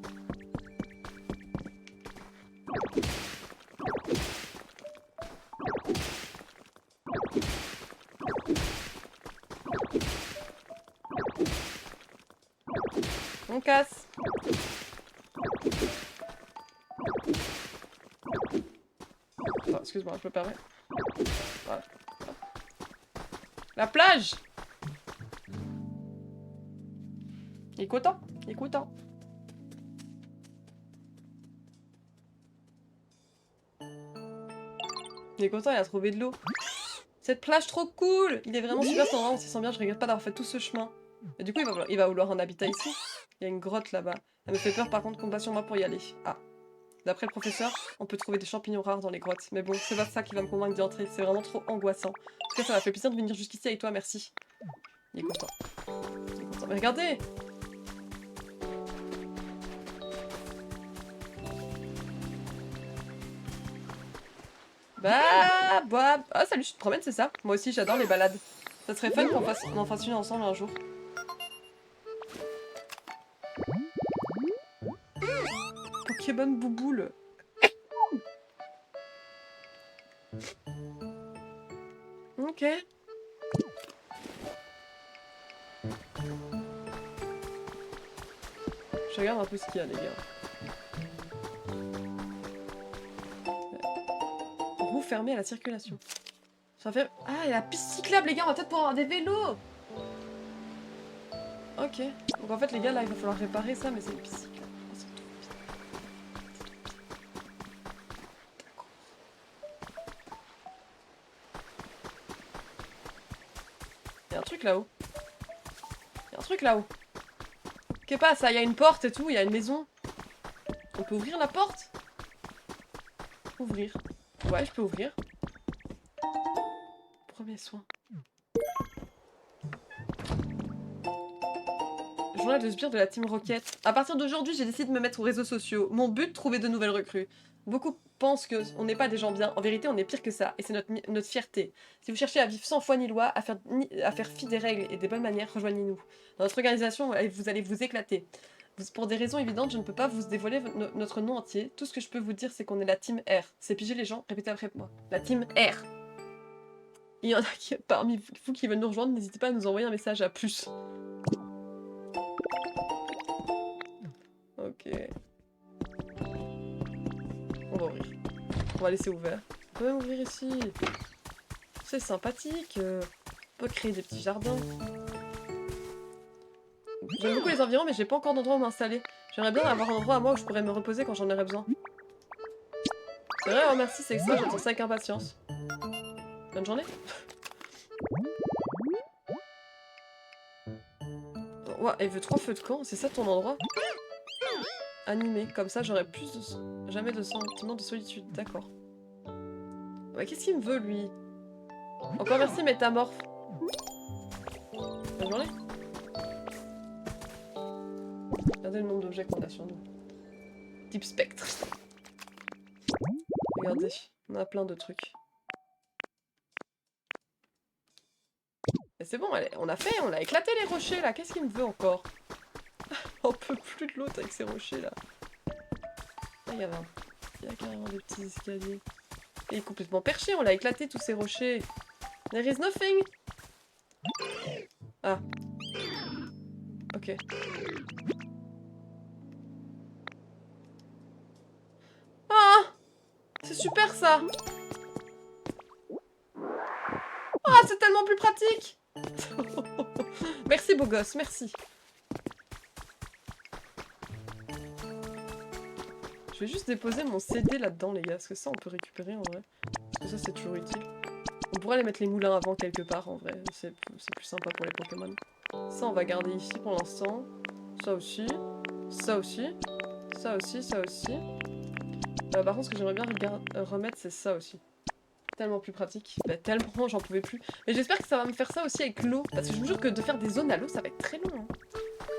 On casse. Oh, excuse-moi, je me permets. Voilà. La plage! Il est content, il est content. Il est content, il a trouvé de l'eau. Cette plage trop cool! Il est vraiment super cet endroit, on s'y sent bien, je regrette pas d'avoir fait tout ce chemin. Et du coup, il va vouloir un habitat ici. Il y a une grotte là-bas. Elle me fait peur par contre, compte pas sur moi pour y aller. Ah. D'après le professeur, on peut trouver des champignons rares dans les grottes. Mais bon, c'est pas ça qui va me convaincre d'y entrer, c'est vraiment trop angoissant. En tout cas, ça m'a fait plaisir de venir jusqu'ici avec toi, merci. Il est content. Il est content. Mais regardez! Bah, ah salut, tu te promènes, c'est ça? Moi aussi, j'adore les balades. Ça serait fun qu'on en fasse une ensemble un jour. Pokémon Bouboule. Ok. Je regarde un peu ce qu'il y a, les gars. Roue fermée à la circulation. Ça fait... Ah, il y a la piste cyclable, les gars, on va peut-être pouvoir avoir des vélos. Ok. Donc en fait, les gars, là, il va falloir réparer ça, mais c'est une piste cyclable. Il y a un truc là-haut. Il y a un truc là-haut. Qu'est-ce pas ça? Il y a une porte et tout, il y a une maison. On peut ouvrir la porte? Ouvrir. Ouais, je peux ouvrir. Premier soin. Journal de sbire de la Team Rocket. À partir d'aujourd'hui, j'ai décidé de me mettre aux réseaux sociaux. Mon but, trouver de nouvelles recrues. Beaucoup pensent qu'on n'est pas des gens bien. En vérité, on est pire que ça. Et c'est notre fierté. Si vous cherchez à vivre sans foi ni loi, à faire fi des règles et des bonnes manières, rejoignez-nous. Dans notre organisation, vous allez vous éclater. Pour des raisons évidentes, je ne peux pas vous dévoiler notre nom entier. Tout ce que je peux vous dire, c'est qu'on est la Team R. C'est piger les gens, répétez après moi. La Team R. Il y en a qui, parmi vous qui veulent nous rejoindre, n'hésitez pas à nous envoyer un message à plus. Ok. On va ouvrir. On va laisser ouvert. On peut même ouvrir ici. C'est sympathique. On peut créer des petits jardins. J'aime beaucoup les environs, mais j'ai pas encore d'endroit où m'installer. J'aimerais bien avoir un endroit à moi où je pourrais me reposer quand j'en aurais besoin. C'est vrai, oh merci, c'est extra, j'attends ça avec impatience. Bonne journée. Ouah, elle veut 3 feux de camp, c'est ça ton endroit? Animé, comme ça j'aurais plus de... jamais de sentiment de solitude, d'accord. Ouais, qu'est-ce qu'il me veut lui? Encore merci Métamorphe. Bonne journée. Regardez le nombre d'objets qu'on a sur nous. Type spectre. Regardez, on a plein de trucs. Et c'est bon, on a éclaté les rochers là, qu'est-ce qu'il me veut encore? On peut plus de l'autre avec ces rochers là. Ah, il y a carrément des petits escaliers. Il est complètement perché, on l'a éclaté tous ces rochers. There is nothing. Ah. Ok. Ah! C'est super ça! Ah, c'est tellement plus pratique! Merci beau gosse, merci. vais juste déposer mon CD là-dedans, les gars, parce que ça, on peut récupérer en vrai. Parce que ça, c'est toujours utile. On pourrait aller mettre les moulins avant quelque part, en vrai. C'est plus sympa pour les Pokémon. Ça, on va garder ici pour l'instant. Ça aussi. Ça aussi. Ça aussi, ça aussi. Par contre, ce que j'aimerais bien remettre, c'est ça aussi. Tellement plus pratique. Bah, tellement, j'en pouvais plus. Mais j'espère que ça va me faire ça aussi avec l'eau. Parce que je vous jure que de faire des zones à l'eau, ça va être très long. Hein.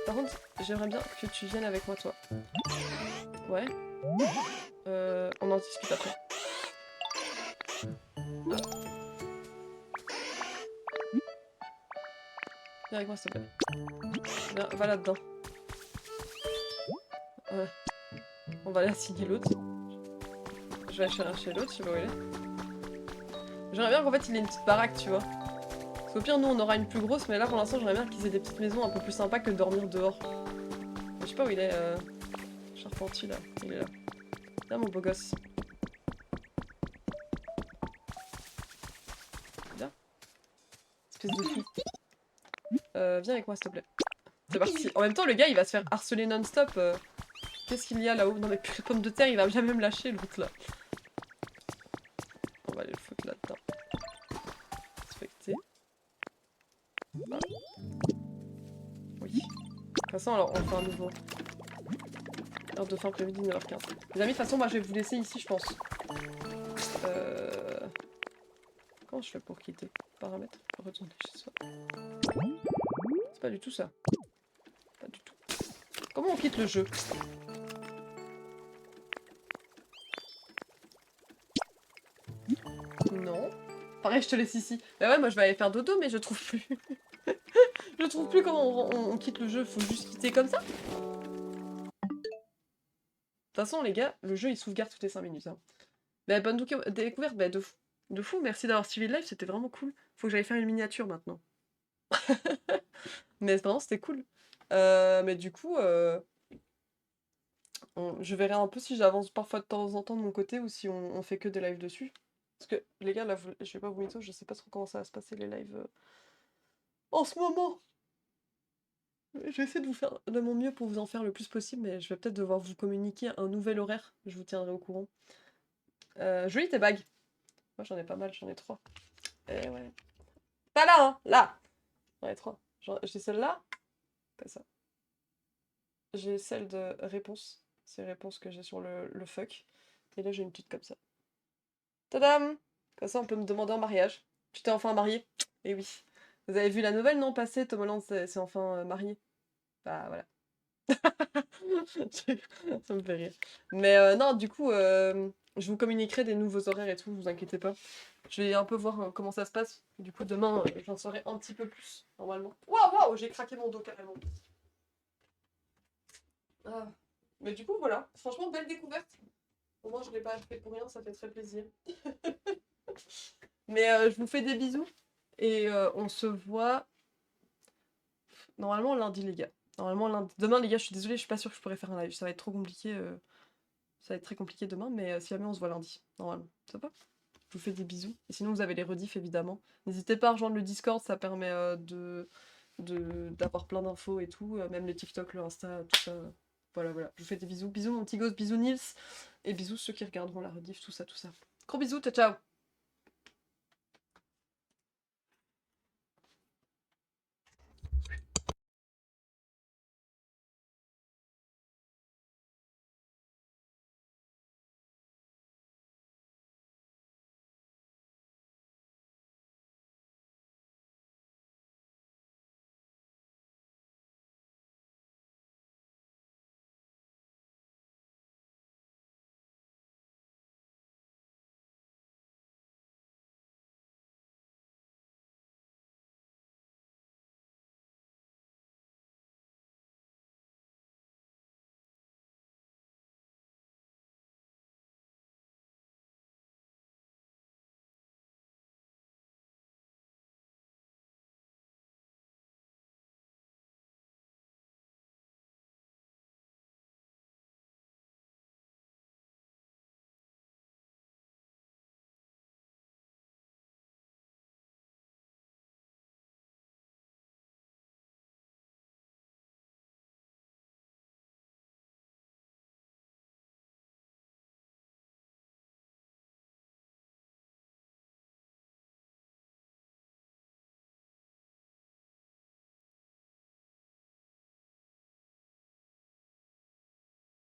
Par contre, j'aimerais bien que tu viennes avec moi, toi. Ouais. On en discute après. Ah. Viens avec moi, s'il te plaît. Viens, va là-dedans. Ouais. On va aller assigner l'autre. Je vais aller chercher l'autre, tu vois où il est. J'aimerais bien qu'en fait il ait une petite baraque, tu vois. Parce qu'au pire, nous on aura une plus grosse, mais là pour l'instant j'aimerais bien qu'ils aient des petites maisons un peu plus sympas que de dormir dehors. Je sais pas où il est, Charpentier là. Il est là. Là mon beau gosse. Viens. Espèce de fou. Viens avec moi s'il te plaît. C'est parti. En même temps, le gars il va se faire harceler non-stop. Qu'est-ce qu'il y a là-haut? Non mais purée, pomme de terre, il va jamais me lâcher l'autre là. On va aller le foutre là-dedans. Inspecter. Voilà. Oui. De toute façon, alors on fait un nouveau. Heure de fin après-midi, 9h15. Les amis, de toute façon, moi je vais vous laisser ici, je pense. Comment je fais pour quitter? Paramètres, retourner chez soi. C'est pas du tout ça. Pas du tout. Comment on quitte le jeu? Non. Pareil, je te laisse ici. Bah ouais, moi je vais aller faire dodo, mais je trouve plus. Je trouve plus comment on quitte le jeu. Faut juste quitter comme ça. De toute façon, les gars, le jeu il sauvegarde toutes les 5 minutes. Hein. Bah, bonne découverte, bah, de fou. De fou, merci d'avoir suivi le live, c'était vraiment cool. Faut que j'aille faire une miniature maintenant. Mais vraiment, c'était cool. Mais du coup, je verrai un peu si j'avance parfois de temps en temps de mon côté ou si on fait que des lives dessus. Parce que les gars, là, je vais pas vous mytho, je sais pas trop comment ça va se passer les lives en ce moment. Je vais essayer de vous faire de mon mieux pour vous en faire le plus possible, mais je vais peut-être devoir vous communiquer un nouvel horaire. Je vous tiendrai au courant. Jolie tes bagues. Moi j'en ai pas mal, j'en ai 3. Eh ouais. Pas là, hein, là. J'en ai 3. J'ai celle-là. Pas ça. J'ai celle de réponse. C'est réponse que j'ai sur le fuck. Et là j'ai une petite comme ça. Tadam! Comme ça on peut me demander en mariage. Tu t'es enfin marié? Eh oui. Vous avez vu la nouvelle, non, passer? Tom Holland s'est enfin marié. Bah voilà. Ça me fait rire. Mais non, du coup, je vous communiquerai des nouveaux horaires et tout, vous inquiétez pas. Je vais un peu voir comment ça se passe. Du coup, demain, j'en saurai un petit peu plus, normalement. Waouh, waouh, j'ai craqué mon dos carrément. Ah. Mais du coup, voilà. Franchement, belle découverte. Au moins, je ne l'ai pas acheté pour rien, ça fait très plaisir. Mais je vous fais des bisous. Et on se voit normalement lundi, les gars. Normalement, lundi. Demain, les gars, je suis désolée, je suis pas sûre que je pourrais faire un live. Ça va être trop compliqué. Ça va être très compliqué demain, mais si jamais on se voit lundi, normalement. Ça va? Je vous fais des bisous. Et sinon, vous avez les rediffs, évidemment. N'hésitez pas à rejoindre le Discord, ça permet d'avoir plein d'infos et tout. Même le TikTok, le Insta, tout ça. Voilà, voilà. Je vous fais des bisous. Bisous, mon petit gosse. Bisous, Nils. Et bisous ceux qui regarderont la rediff, tout ça, tout ça. Gros bisous, ciao, ciao!